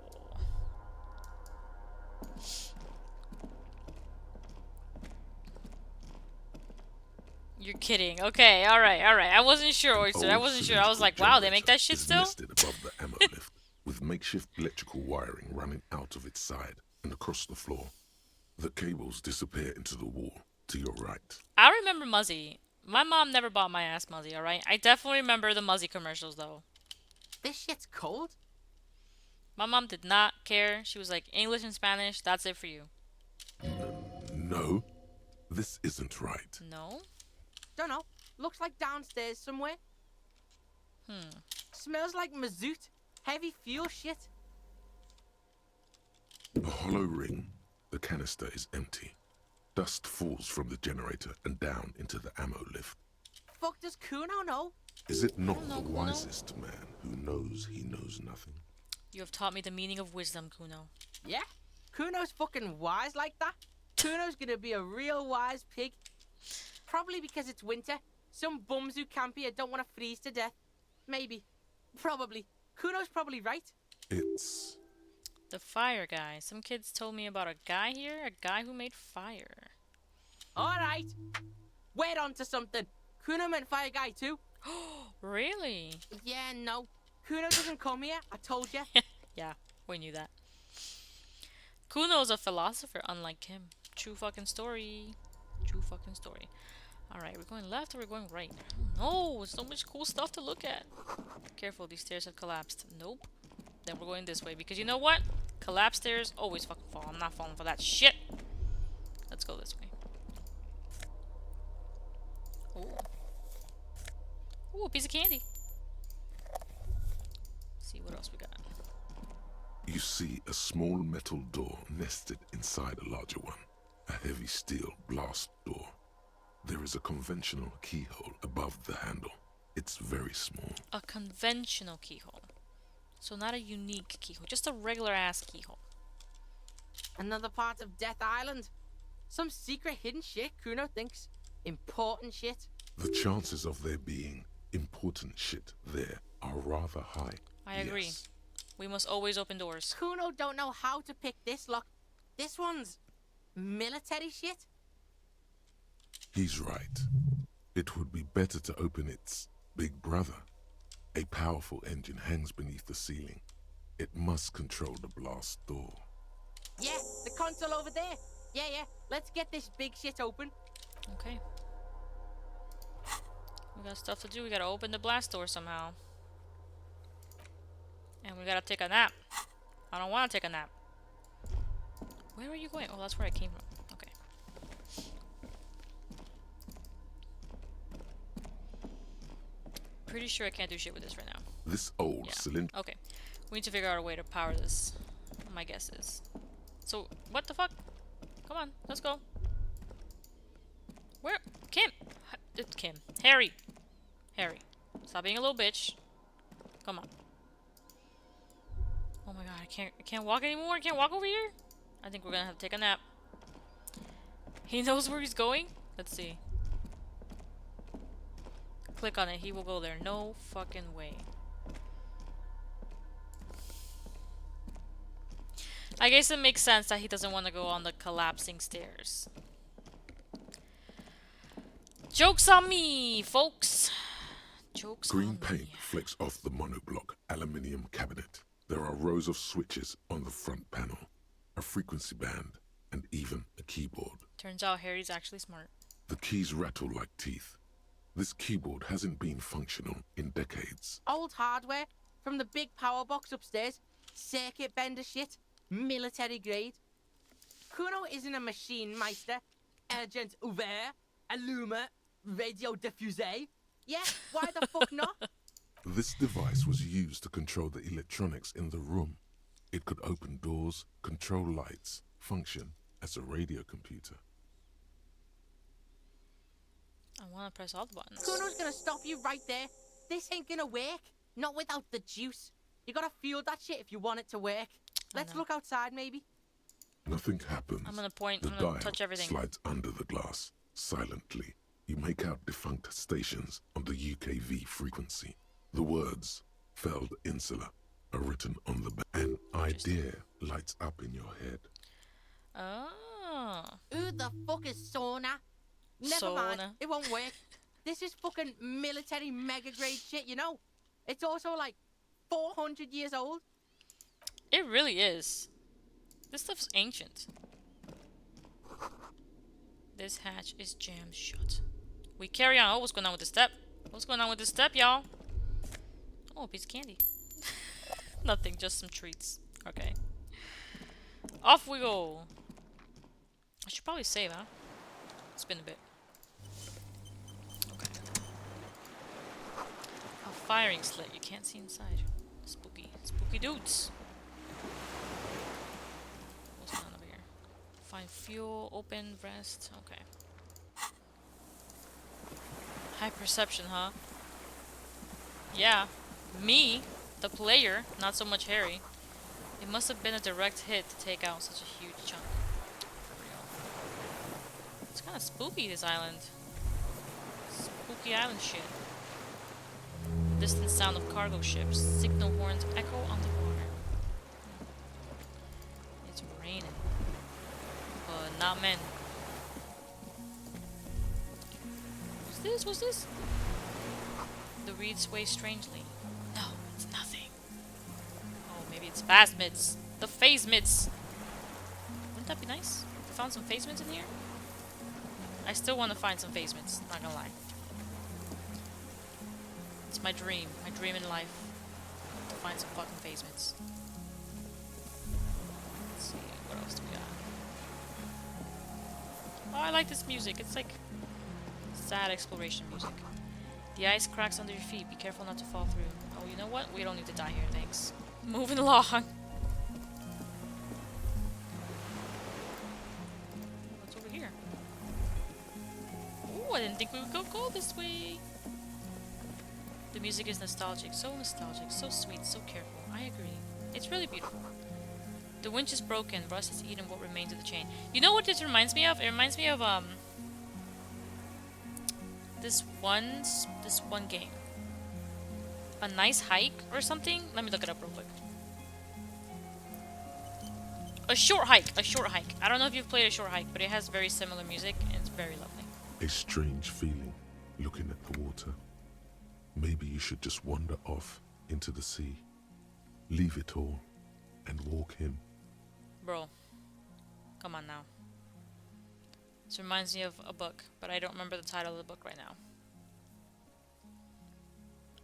You're kidding. Okay, alright. I wasn't sure, Oyster. I wasn't sure. I was like, wow, they make that shit still? Nested above the ammo lift, with makeshift electrical wiring running out of its side and across the floor. The cables disappear into the wall to your right. I remember Muzzy. My mom never bought my ass Muzzy, alright? I definitely remember the Muzzy commercials, though. This shit's cold. My mom did not care. She was like, English and Spanish, that's it for you. No, this isn't right. No? Don't know. Looks like downstairs somewhere. Smells like mazout. Heavy fuel shit. A hollow ring. The canister is empty. Dust falls from the generator and down into the ammo lift. Fuck does Kuno know? Is it not know, the Kuno. wisest man who knows he knows nothing? You have taught me the meaning of wisdom, Kuno. Yeah? Kuno's fucking wise like that? Kuno's gonna be a real wise pig. Probably because it's winter. Some bums who camp here don't want to freeze to death. Maybe. Probably. Kuno's probably right. It's... The fire guy. Some kids told me about a guy here, a guy who made fire. Alright. We're on to something. Kuno meant fire guy too. Really? Yeah, no. Kuno doesn't come here. I told you. Yeah, we knew that. Kuno's a philosopher, unlike him. True fucking story. True fucking story. Alright, we're going left or we're going right? No, so much cool stuff to look at. Careful, these stairs have collapsed. Nope. Then we're going this way because you know what? Collapse stairs, always fucking fall. I'm not falling for that shit. Let's go this way. Ooh. Ooh, a piece of candy. Let's see what else we got. You see a small metal door nested inside a larger one. A heavy steel blast door. There is a conventional keyhole above the handle. It's very small. A conventional keyhole. So not a unique keyhole, just a regular ass keyhole. Another part of Death Island. Some secret hidden shit Kuno thinks. Important shit. The chances of there being important shit there are rather high. I agree. Yes. We must always open doors. Kuno don't know how to pick this lock. This one's military shit. He's right. It would be better to open its big brother. A powerful engine hangs beneath the ceiling. It must control the blast door. Yeah, the console over there. Yeah. Let's get this big shit open. Okay. We got stuff to do. We gotta open the blast door somehow. And we gotta take a nap. I don't wanna take a nap. Where are you going? Oh, that's where I came from. Okay. Pretty sure I can't do shit with this right now. This old Yeah. cylinder. Okay. We need to figure out a way to power this. My guess is. So, what the fuck? Come on, let's go. Where? Kim! It's Kim. Harry! Harry. Stop being a little bitch. Come on. Oh my god, I can't walk anymore? I can't walk over here? I think we're gonna have to take a nap. He knows where he's going? Let's see. Click on it, he will go there. No fucking way. I guess it makes sense that he doesn't want to go on the collapsing stairs. Joke's on me, folks. Joke's Green on paint me. flicks off the monoblock aluminium cabinet. There are rows of switches on the front panel, a frequency band, and even a keyboard. Turns out Harry's actually smart. The keys rattle like teeth. This keyboard hasn't been functional in decades. Old hardware from the big power box upstairs. Circuit bender shit. Military grade. Kuno isn't a machine meister. Agent ouvert. Alluma. Radio diffusé. Yeah, why the fuck not? This device was used to control the electronics in the room. It could open doors, control lights, function as a radio computer. I want to press all the buttons. Kuno's gonna stop you right there. This ain't gonna work. Not without the juice. You gotta feel that shit if you want it to work. Let's know. look outside, maybe. Nothing happens. I'm gonna point, The I'm gonna dial touch everything. slides under the glass. Silently, you make out defunct stations on the UKV frequency. The words, "Felled Insula," are written on the back. An idea lights up in your head. Oh. Who the fuck is Sauna? Never mind, Sauna. it won't work. This is fucking military mega grade shit, you know? It's also like 400 years old. It really is. This stuff's ancient. This hatch is jammed shut. We carry on. Oh, what's going on with the step? What's going on with this step, y'all? Oh, a piece of candy. Nothing, just some treats. Okay. Off we go. I should probably save, huh? It's been a bit. Okay. A firing slit. You can't see inside. Spooky. Spooky dudes. What's going on over here? Find fuel, open, rest. Okay. High perception, huh? Yeah. Me, the player, not so much Harry. It must have been a direct hit to take out such a huge chunk. For real. It's kind of spooky, this island. Spooky island shit. Distant sound of cargo ships. Signal horns echo on the water. It's raining. But not men. What's this? What's this? The reeds sway strangely. No, it's nothing. Oh, maybe it's phasmids. The phasmids. Wouldn't that be nice? If we found some phasmids in here? I still want to find some phasmids, not gonna lie. It's my dream in life. To find some fucking phasmids. else do we got? Oh, I like this music. It's like sad exploration music. The ice cracks under your feet. Be careful not to fall through. Oh, you know what? We don't need to die here, thanks. Moving along. What's over here? Ooh, I didn't think we would go this way. The music is nostalgic, so sweet, so careful. I agree. It's really beautiful. The winch is broken. Rust has eaten what remains of the chain. You know what this reminds me of? It reminds me of this one game. A Nice Hike or something? Let me look it up real quick. A Short Hike. I don't know if you've played A Short Hike, but it has very similar music and it's very lovely. A strange feeling looking at the water. Maybe you should just wander off into the sea. Leave it all and walk in. Bro, come on now. This reminds me of a book, but I don't remember the title of the book right now.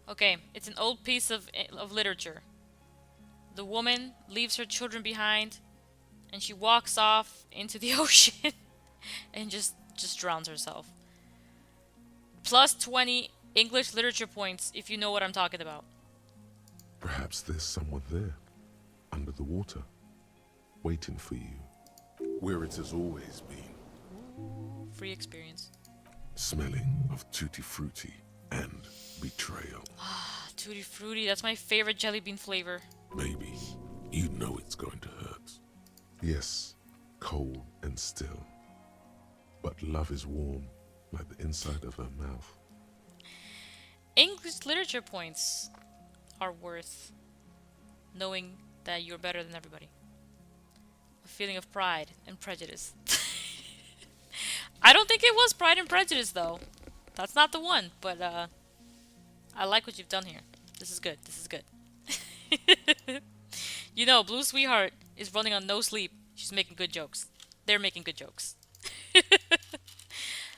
Okay, it's an old piece of literature. The woman leaves her children behind, and she walks off into the ocean and just drowns herself. Plus 20 English literature points if you know what I'm talking about. Perhaps there's someone there, under the water, waiting for you, where it has always been. Free experience. Smelling of tutti frutti and betrayal. Tutti Frutti, that's my favorite jelly bean flavor. Maybe you know it's going to hurt. Yes, cold and still. But love is warm, like the inside of her mouth. English literature points are worth knowing that you're better than everybody. A feeling of pride and prejudice. I don't think it was Pride and Prejudice though. That's not the one, but I like what you've done here. This is good. This is good. You know, Blue Sweetheart is running on no sleep. She's making good jokes. They're making good jokes.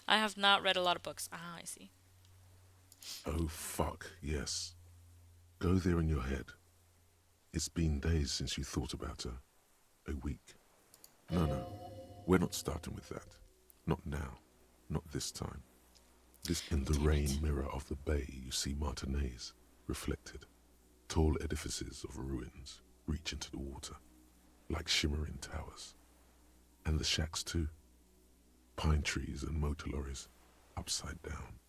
I have not read a lot of books. Ah, I see. Oh fuck, yes. Go there in your head. It's been days since you thought about her. A week. No, we're not starting with that. Not now. Not this time. In the rain mirror of the bay, you see Martinez, reflected. Tall edifices of ruins reach into the water, like shimmering towers. And the shacks too. Pine trees and motor lorries, upside down.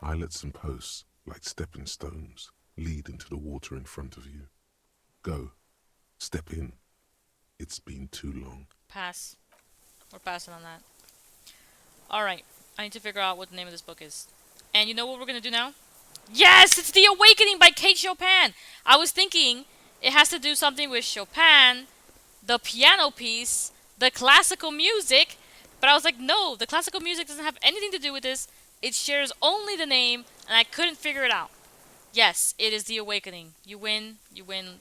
Islets and posts, like stepping stones, lead into the water in front of you. Go. Step in. It's been too long. Pass. We're passing on that. Alright. I need to figure out what the name of this book is. And you know what we're going to do now? Yes! It's The Awakening by Kate Chopin! I was thinking it has to do something with Chopin, the piano piece, the classical music, but I was like, no, the classical music doesn't have anything to do with this. It shares only the name, and I couldn't figure it out. Yes, it is The Awakening. You win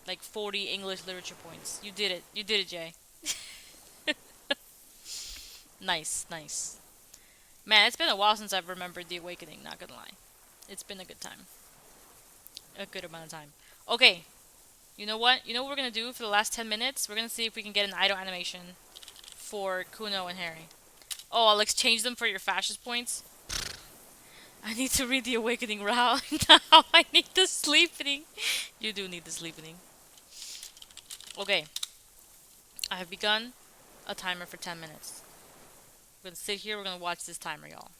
like 40 English literature points. You did it, Jay. Nice. Man, it's been a while since I've remembered The Awakening, not gonna lie. It's been a good time. A good amount of time. Okay. You know what? You know what we're gonna do for the last 10 minutes? We're gonna see if we can get an idle animation for Kuno and Harry. Oh, I'll exchange them for your fascist points? I need to read The Awakening now. I need the sleeping. You do need the sleeping. Okay. I have begun a timer for 10 minutes. We're gonna sit here, we're gonna watch this timer, y'all.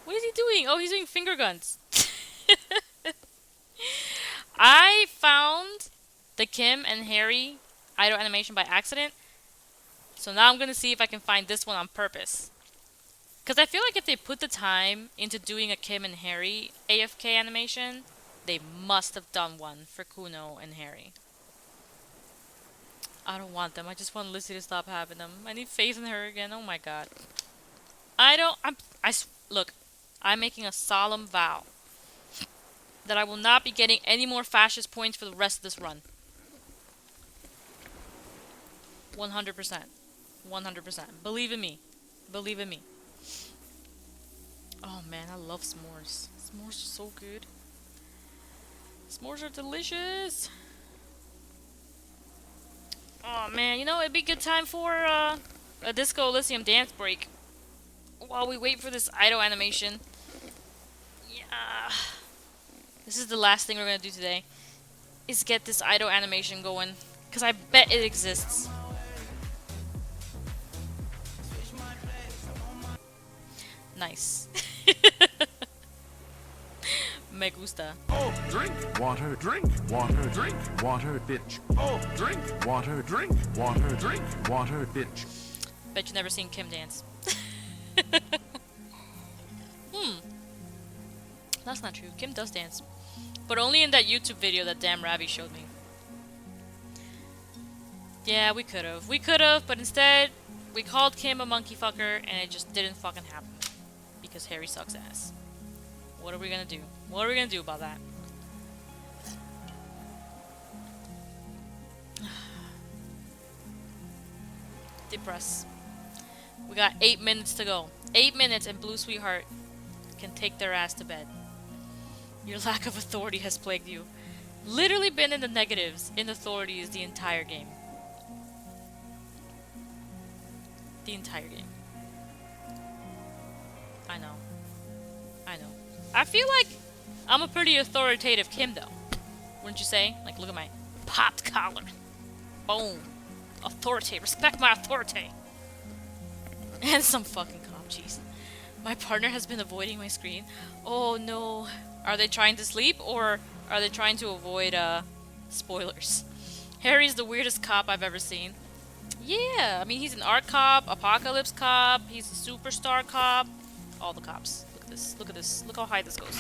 What is he doing? Oh, he's doing finger guns. I found the Kim and Harry idle animation by accident. So now I'm gonna see if I can find this one on purpose. Because I feel like if they put the time into doing a Kim and Harry AFK animation, they must have done one for Kuno and Harry. I don't want them. I just want Lizzie to stop having them. I need faith in her again. Oh my god. Look, I'm making a solemn vow that I will not be getting any more fascist points for the rest of this run. 100%. 100%. Believe in me. Believe in me. Oh man, I love s'mores. S'mores are so good. S'mores are delicious. Oh man, you know, it'd be a good time for a Disco Elysium dance break while we wait for this idle animation. Yeah. This is the last thing we're gonna do today, is get this idle animation going. Because I bet it exists. Nice. Me gusta. Oh, drink, water, drink, water, drink, water, bitch. Oh, drink, water, drink, water, drink, water, bitch. Bet you've never seen Kim dance. That's not true. Kim does dance. But only in that YouTube video that damn Ravi showed me. Yeah, we could've. We could've, but instead, we called Kim a monkey fucker, and it just didn't fucking happen. Because Harry sucks ass. What are we gonna do? What are we gonna do about that? Depress. We got 8 minutes to go. 8 minutes and Blue Sweetheart can take their ass to bed. Your lack of authority has plagued you. Literally been in the negatives in authorities the entire game. The entire game. I know. I know. I feel like I'm a pretty authoritative Kim though. Wouldn't you say? Like, look at my popped collar. Boom. Authority. Respect my authority. And some fucking cop, jeez. My partner has been avoiding my screen. Oh no. Are they trying to sleep or are they trying to avoid spoilers? Harry's the weirdest cop I've ever seen. Yeah, I mean he's an art cop, apocalypse cop, he's a superstar cop. All the cops. Look at this. Look at this. Look how high this goes.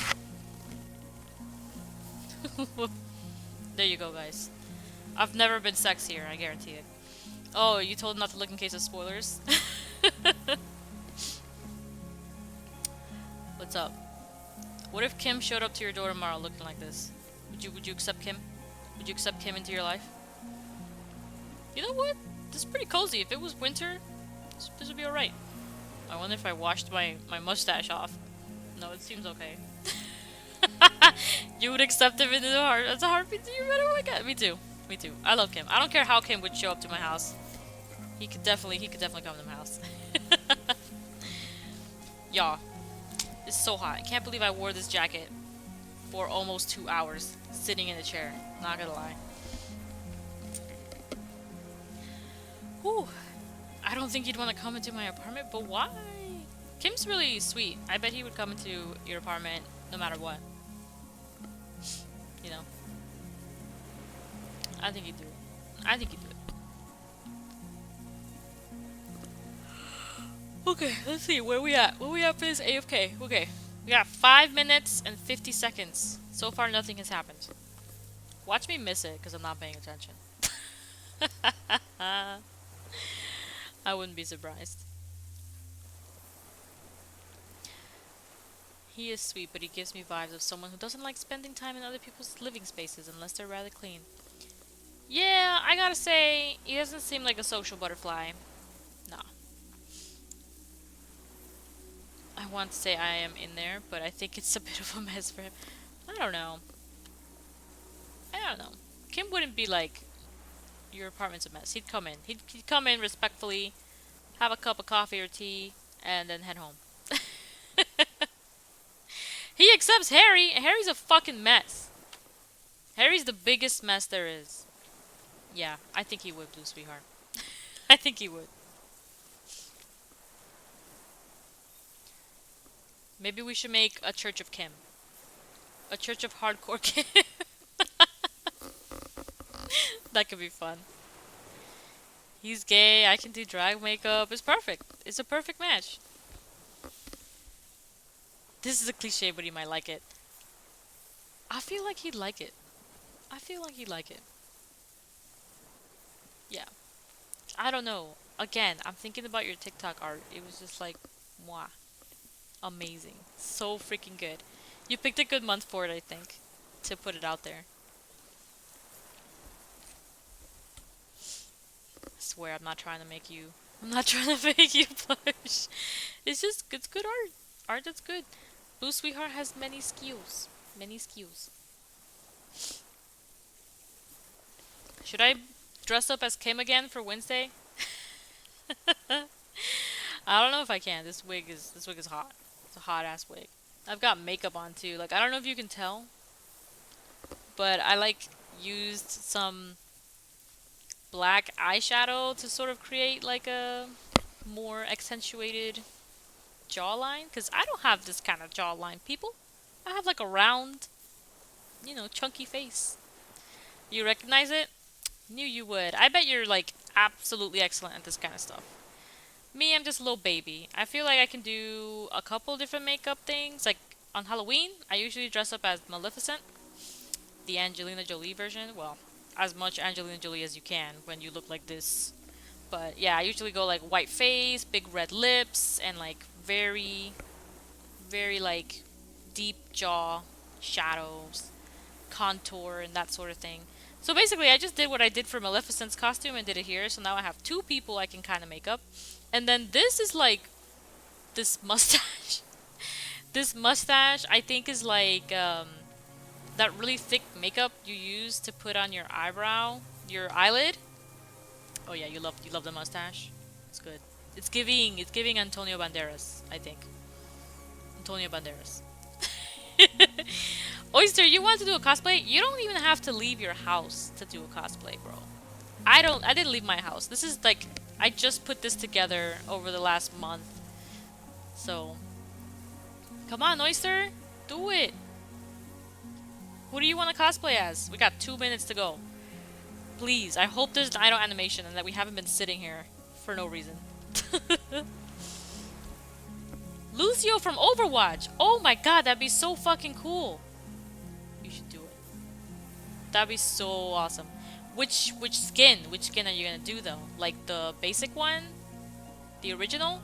There you go, guys. I've never been sexier, I guarantee it. Oh, you told not to look in case of spoilers? What's up? What if Kim showed up to your door tomorrow looking like this? Would you accept Kim? Would you accept Kim into your life? You know what? This is pretty cozy. If it was winter, this would be alright. I wonder if I washed my mustache off. No, it seems okay. You would accept him into the heart. That's a heartbeat to you, man. Oh my god. Me too. Me too. I love Kim. I don't care how Kim would show up to my house. He could definitely come to my house. Y'all. It's so hot. I can't believe I wore this jacket for almost 2 hours sitting in a chair. Not gonna lie. Whew. I don't think he'd want to come into my apartment, but why? Kim's really sweet. I bet he would come into your apartment no matter what. You know? I think he'd do it. I think he'd do it. Okay, let's see. Where we at? Where we at for this AFK? Okay. We got 5 minutes and 50 seconds. So far, nothing has happened. Watch me miss it, because I'm not paying attention. I wouldn't be surprised. He is sweet, but he gives me vibes of someone who doesn't like spending time in other people's living spaces unless they're rather clean. Yeah, I gotta say, he doesn't seem like a social butterfly. Nah. I want to say I am in there, but I think it's a bit of a mess for him. I don't know. I don't know. Kim wouldn't be like, your apartment's a mess. He'd come in. He'd come in respectfully, have a cup of coffee or tea, and then head home. He accepts Harry, and Harry's a fucking mess. Harry's the biggest mess there is. Yeah, I think he would, Blue Sweetheart. I think he would. Maybe we should make a Church of Kim. A Church of Hardcore Kim. That could be fun. He's gay, I can do drag makeup. It's perfect. It's a perfect match. This is a cliche, but he might like it. I feel like he'd like it. I feel like he'd like it. Yeah. I don't know. Again, I'm thinking about your TikTok art. It was just like, mwah. Amazing. So freaking good. You picked a good month for it, I think. To put it out there. I swear, I'm not trying to make you... I'm not trying to make you blush. It's just, it's good art. Art that's good. Blue Sweetheart has many skills. Many skills. Should I dress up as Kim again for Wednesday? I don't know if I can. This wig is hot. It's a hot ass wig. I've got makeup on too. Like, I don't know if you can tell, but I like used some black eyeshadow to sort of create like a more accentuated jawline, because I don't have this kind of jawline, people. I have like a round, you know, chunky face. You recognize it? Knew you would. I bet you're like absolutely excellent at this kind of stuff. Me, I'm just a little baby. I feel like I can do a couple different makeup things. Like on Halloween, I usually dress up as Maleficent, the Angelina Jolie version. Well, as much Angelina Jolie as you can when you look like this. But yeah, I usually go like white face, big red lips, and like very, very like deep jaw, shadows, contour, and that sort of thing. So basically, I just did what I did for Maleficent's costume and did it here. So now I have two people I can kind of make up. And then this is like, this mustache. This mustache, I think, is like that really thick makeup you use to put on your eyebrow, your eyelid. Oh yeah, you love the mustache. It's good. It's giving Antonio Banderas, I think. Antonio Banderas. Oyster, you want to do a cosplay? You don't even have to leave your house to do a cosplay, bro. I didn't leave my house. This is like, I just put this together over the last month. So, come on, Oyster, do it. Who do you want to cosplay as? We got 2 minutes to go. Please, I hope there's an idle animation and that we haven't been sitting here for no reason. Lucio from Overwatch. Oh my god, that'd be so fucking cool. You should do it. That'd be so awesome. Which skin? Which skin are you gonna do though? Like the basic one? The original?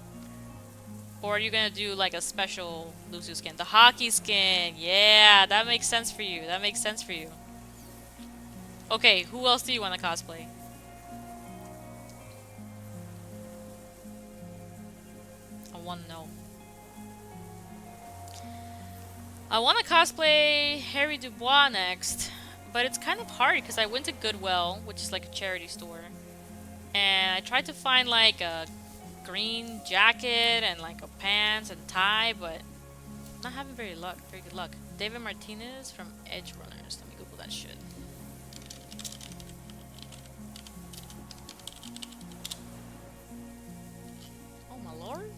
Or are you gonna do like a special Lucio skin? The hockey skin. Yeah, that makes sense for you. That makes sense for you. Okay, who else do you want to cosplay? I want to know. I want to cosplay Harry Dubois next, but it's kind of hard because I went to Goodwill, which is like a charity store, and I tried to find like a green jacket and like a pants and tie, but I'm not having very good luck. David Martinez from Edge Runners. Let me Google that shit. Oh my lord,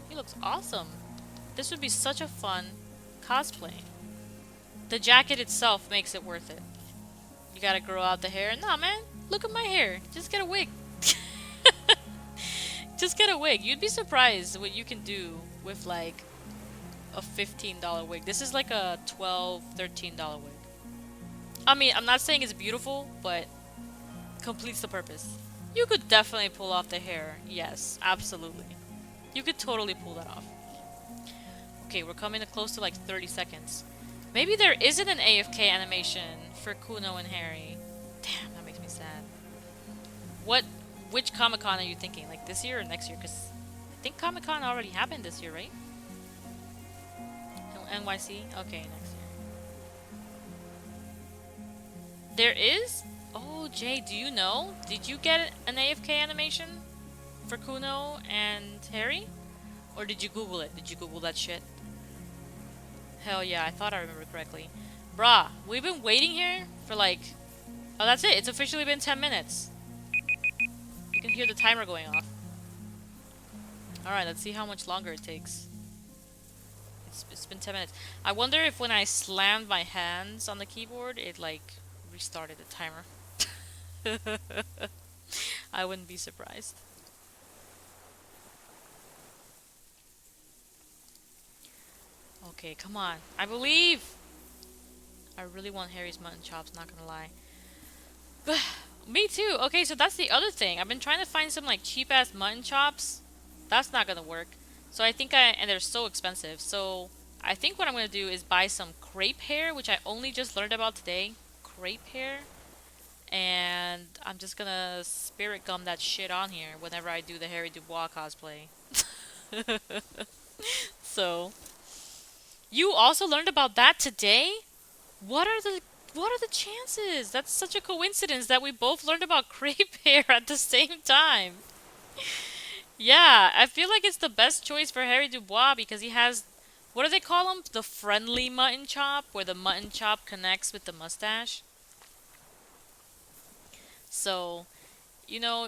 he looks awesome. This would be such a fun cosplay. The jacket itself makes it worth it. You gotta grow out the hair. Nah, man, look at my hair. Just get a wig. Just get a wig. You'd be surprised what you can do with like a $15 wig. This is like a $12, $13 wig. I mean, I'm not saying it's beautiful, but completes the purpose. You could definitely pull off the hair. Yes, absolutely. You could totally pull that off. Okay, we're coming close to like 30 seconds. Maybe there isn't an AFK animation for Kuno and Harry. Damn, that makes me sad. Which Comic-Con are you thinking? Like this year or next year? Because I think Comic-Con already happened this year, right? NYC? Okay, next year. There is? Oh, Jay, do you know? Did you get an AFK animation for Kuno and Harry? Or did you Google it? Did you Google that shit? Hell yeah, I thought I remembered correctly. Bruh, we've been waiting here for like... Oh, that's it. It's officially been 10 minutes. You can hear the timer going off. Alright, let's see how much longer it takes. It's been 10 minutes. I wonder if when I slammed my hands on the keyboard, it like restarted the timer. I wouldn't be surprised. Okay, come on. I believe! I really want Harry's mutton chops, not gonna lie. Me too! Okay, so that's the other thing. I've been trying to find some like cheap-ass mutton chops. That's not gonna work. So I think and they're so expensive. So I think what I'm gonna do is buy some crepe hair, which I only just learned about today. Crepe hair. And I'm just gonna spirit gum that shit on here whenever I do the Harry Dubois cosplay. So... You also learned about that today? What are the What are the chances? That's such a coincidence that we both learned about crepe hair at the same time. Yeah, I feel like it's the best choice for Harry Dubois because he has, what do they call him? The friendly mutton chop, where the mutton chop connects with the mustache. So, you know,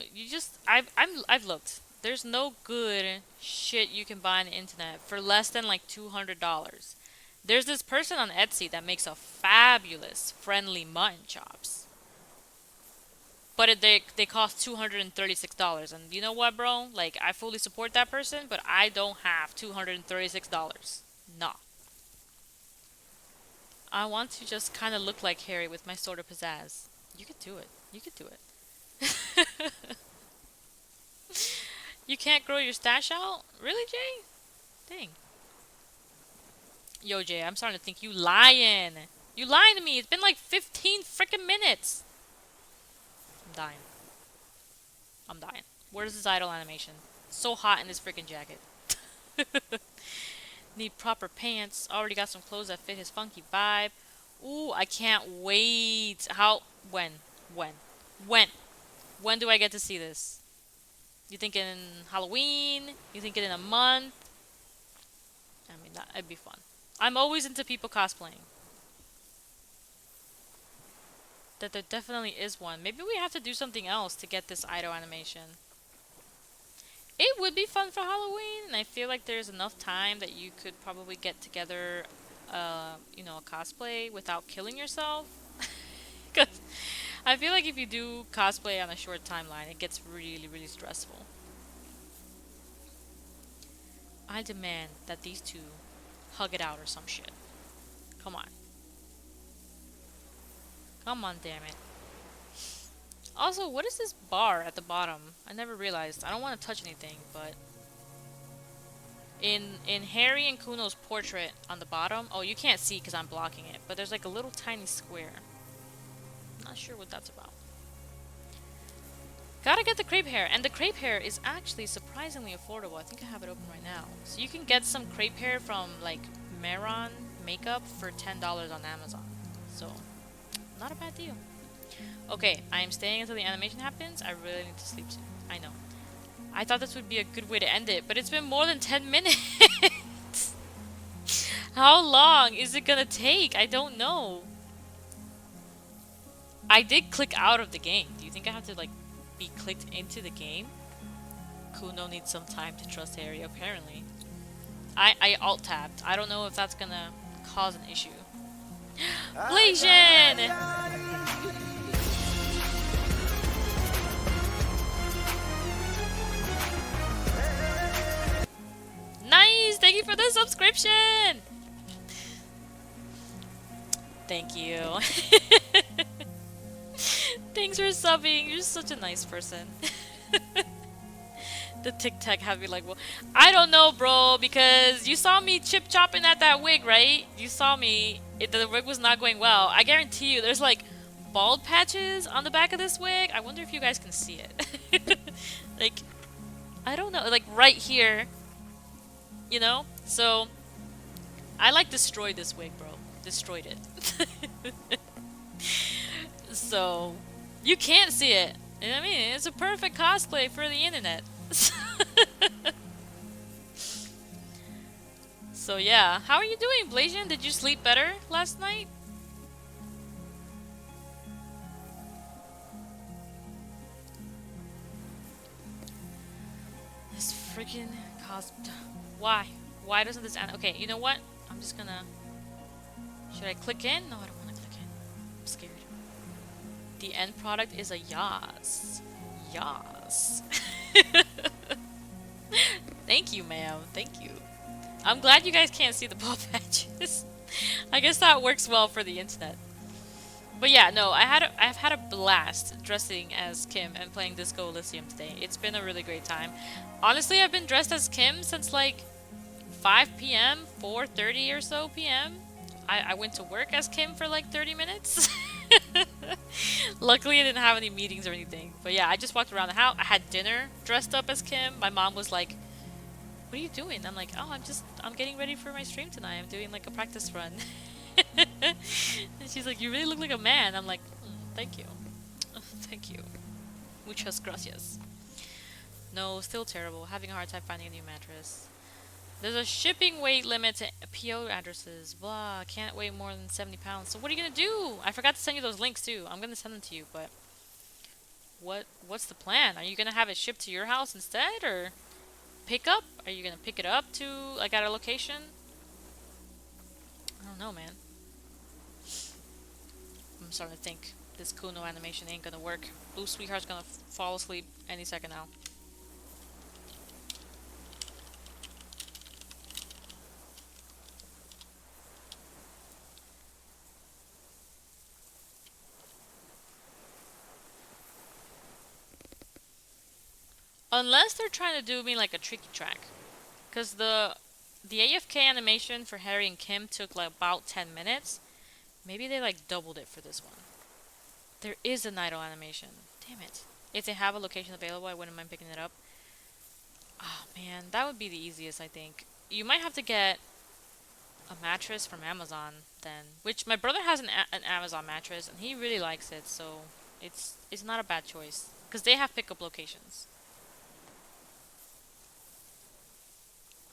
I've looked. There's no good shit you can buy on the internet for less than like $200. There's this person on Etsy that makes a fabulous friendly mutton chops. But they cost $236. And you know what, bro? Like, I fully support that person, but I don't have $236. Nah. I want to just kind of look like Harry with my sort of pizzazz. You could do it. You could do it. You can't grow your stash out? Really, Jay? Dang. Yo, Jay, I'm starting to think you lying. You lying to me. It's been like 15 freaking minutes. I'm dying. I'm dying. Where's this idle animation? So hot in this freaking jacket. Need proper pants. Already got some clothes that fit his funky vibe. Ooh, I can't wait. How? When? When? When? When do I get to see this? You thinking Halloween? You thinking in a month? I mean, that'd be fun. I'm always into people cosplaying. That there definitely is one. Maybe we have to do something else to get this idol animation. It would be fun for Halloween, and I feel like there's enough time that you could probably get together, you know, a cosplay without killing yourself. Because I feel like if you do cosplay on a short timeline, it gets really, really stressful. I demand that these two hug it out or some shit. Come on. Come on, damn it. Also, what is this bar at the bottom? I never realized. I don't want to touch anything, but in Harry and Kuno's portrait on the bottom, oh, you can't see because I'm blocking it, but there's like a little tiny square. I'm not sure what that's about. Gotta get the crepe hair, and the crepe hair is actually surprisingly affordable. I think I have it open right now. So you can get some crepe hair from like Meron makeup for $10 on Amazon. So, not a bad deal. Okay, I am staying until the animation happens. I really need to sleep soon. I know. I thought this would be a good way to end it, but it's been more than 10 minutes. How long is it gonna take? I don't know. I did click out of the game. Do you think I have to like be clicked into the game? Kuno needs some time to trust Harry, apparently. I alt-tabbed. I don't know if that's gonna cause an issue. Blasian! Nice! Thank you for the subscription! Thank you. Thanks for subbing. You're such a nice person. The Tic Tac had me like, well, I don't know, bro, because you saw me chip chopping at that wig, right? You saw me. The wig was not going well. I guarantee you, there's like bald patches on the back of this wig. I wonder if you guys can see it. Like, I don't know, like right here. You know? So, I like destroyed this wig, bro. Destroyed it. So, you can't see it. You know what I mean? It's a perfect cosplay for the internet. So yeah, how are you doing, Blasian? Did you sleep better last night? This freaking Why? Why doesn't this okay, you know what? I'm just gonna... Should I click in? No, I don't want to click in. I'm scared. The end product is a yas. Yas. Thank you, ma'am. Thank you. I'm glad you guys can't see the ball patches. I guess that works well for the internet. But yeah, no, I've had a blast dressing as Kim and playing Disco Elysium today. It's been a really great time. Honestly, I've been dressed as Kim since like 5 p.m., 4:30 or so p.m. I went to work as Kim for like 30 minutes. Luckily, I didn't have any meetings or anything. But yeah, I just walked around the house. I had dinner dressed up as Kim. My mom was like, "What are you doing?" I'm like, "Oh, I'm getting ready for my stream tonight. I'm doing like a practice run." And she's She's like, you really look like a man. I'm like, thank you. Thank you. Muchas gracias. No, still terrible. Having a hard time finding a new mattress. There's a shipping weight limit to PO addresses. Blah. Can't weigh more than 70 pounds. So what are you gonna do? I forgot to send you those links too. I'm gonna send them to you, but what's the plan? Are you gonna have it shipped to your house instead, or pick up? Are you gonna pick it up to like at a location? I don't know, man. I'm starting to think this Kuno animation ain't gonna work. Blue Sweetheart's gonna fall asleep any second now. Unless they're trying to do me like a tricky track. Because the AFK animation for Harry and Kim took like about 10 minutes. Maybe they like doubled it for this one. There is an idle animation. Damn it. If they have a location available, I wouldn't mind picking it up. Oh man, that would be the easiest, I think. You might have to get a mattress from Amazon then. Which my brother has an Amazon mattress and he really likes it, so it's not a bad choice. Because they have pickup locations.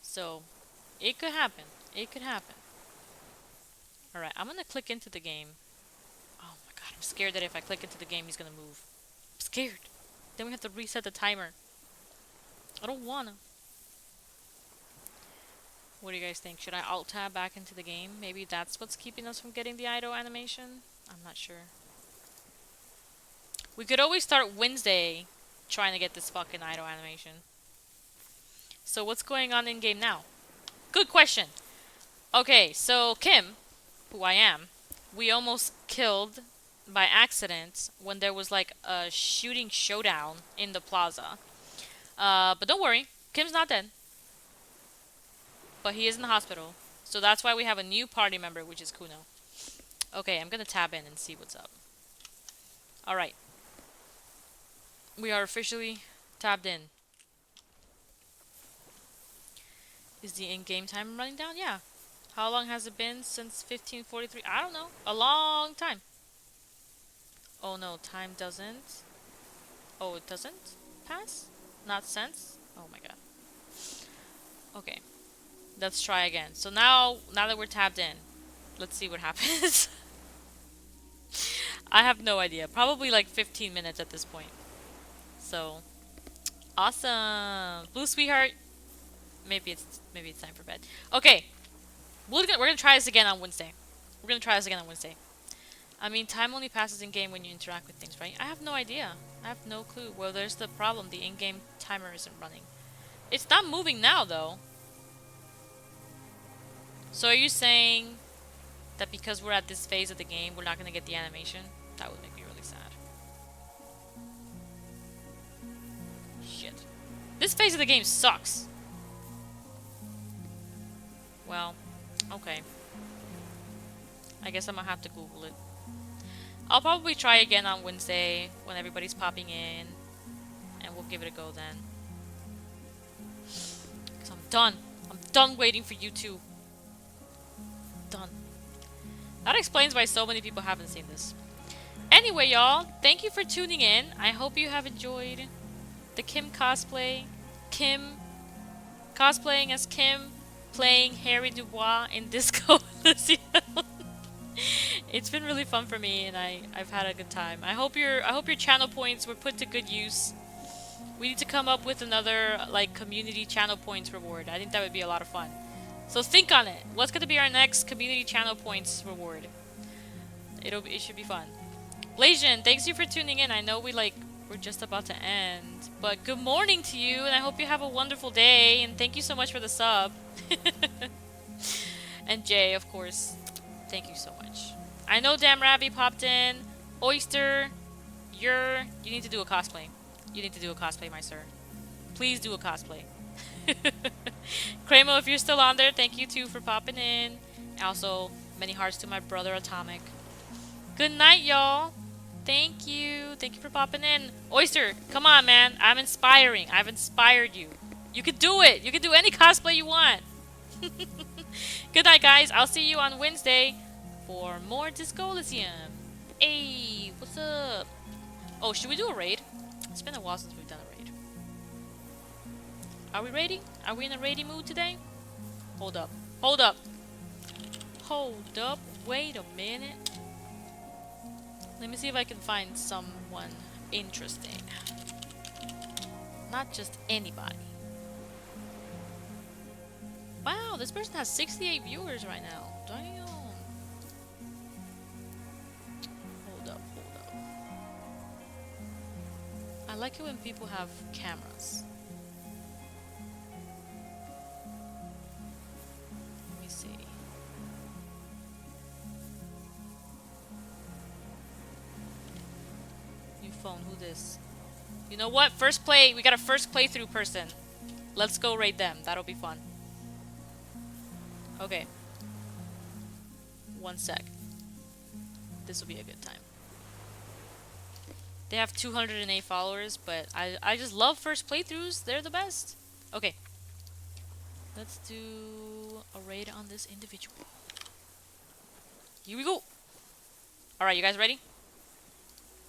So, it could happen. It could happen. Alright, I'm gonna click into the game. Oh my god, I'm scared that if I click into the game, he's gonna move. I'm scared. Then we have to reset the timer. I don't wanna. What do you guys think? Should I alt-tab back into the game? Maybe that's what's keeping us from getting the idle animation? I'm not sure. We could always start Wednesday trying to get this fucking idle animation. So what's going on in game now? Good question. Okay, so Kim, who I am, we almost killed by accident when there was like a shooting showdown in the plaza. But don't worry, Kim's not dead. But he is in the hospital. So that's why we have a new party member, which is Kuno. Okay, I'm gonna tab in and see what's up. Alright. We are officially tabbed in. Is the in-game time running down? Yeah. How long has it been since 1543? I don't know. A long time. Oh no, time doesn't. Oh, it doesn't pass? Not since? Oh my god. Okay. Let's try again. So now that we're tabbed in, let's see what happens. I have no idea. Probably like 15 minutes at this point. So, awesome. Blue Sweetheart. Maybe it's time for bed. Okay, we're gonna try this again on Wednesday. I mean, time only passes in game when you interact with things, right? I have no idea. I have no clue. Well, there's the problem. The in-game timer isn't running. It's not moving now, though. So are you saying that because we're at this phase of the game, we're not gonna get the animation? That would make me really sad. Shit. This phase of the game sucks. Well, okay. I guess I'm gonna have to Google it. I'll probably try again on Wednesday when everybody's popping in. And we'll give it a go then. Because I'm done. I'm done waiting for you two. Done. That explains why so many people haven't seen this. Anyway, y'all, thank you for tuning in. I hope you have enjoyed the Kim cosplay. Kim cosplaying as Kim, playing Harry Dubois in Disco Elysium. It's been really fun for me, and I've had a good time. I hope your channel points were put to good use. We need to come up with another like community channel points reward. I think that would be a lot of fun. So think on it. What's gonna be our next community channel points reward? It should be fun. Blasian, thanks you for tuning in. I know we're just about to end, but good morning to you, and I hope you have a wonderful day. And thank you so much for the sub. And Jay, of course, thank you so much. I know Damn Rabby popped in. Oyster, you need to do a cosplay. You need to do a cosplay, my sir. Please do a cosplay. Cremo, if you're still on there, thank you too for popping in. Also, many hearts to my brother Atomic. Good night, y'all. Thank you. Thank you for popping in. Oyster, come on, man. I'm inspiring. I've inspired you. You can do it. You can do any cosplay you want. Good night, guys. I'll see you on Wednesday for more Disco Elysium. Hey, what's up? Oh, should we do a raid? It's been a while since we've done a raid. Are we raiding? Are we in a raiding mood today? Hold up. Hold up. Hold up. Wait a minute. Let me see if I can find someone interesting. Not just anybody. Wow, this person has 68 viewers right now. Damn. Hold up, hold up. I like it when people have cameras. Let me see. New phone, who this? You know what? First play, we got a first playthrough person. Let's go raid them. That'll be fun. Okay. One sec. This will be a good time. They have 208 followers, but I just love first playthroughs. They're the best. Okay. Let's do a raid on this individual. Here we go. Alright, you guys ready?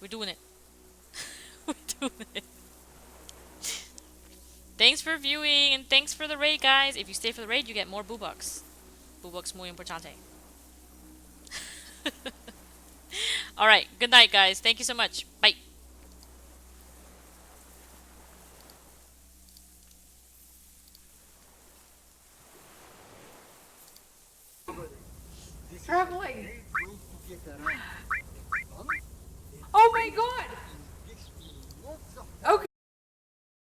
We're doing it. We're doing it. Thanks for viewing and thanks for the raid, guys. If you stay for the raid, you get more boo-bucks. Boo-bucks muy importante. Alright, good night, guys. Thank you so much. Bye. Traveling! Oh my god!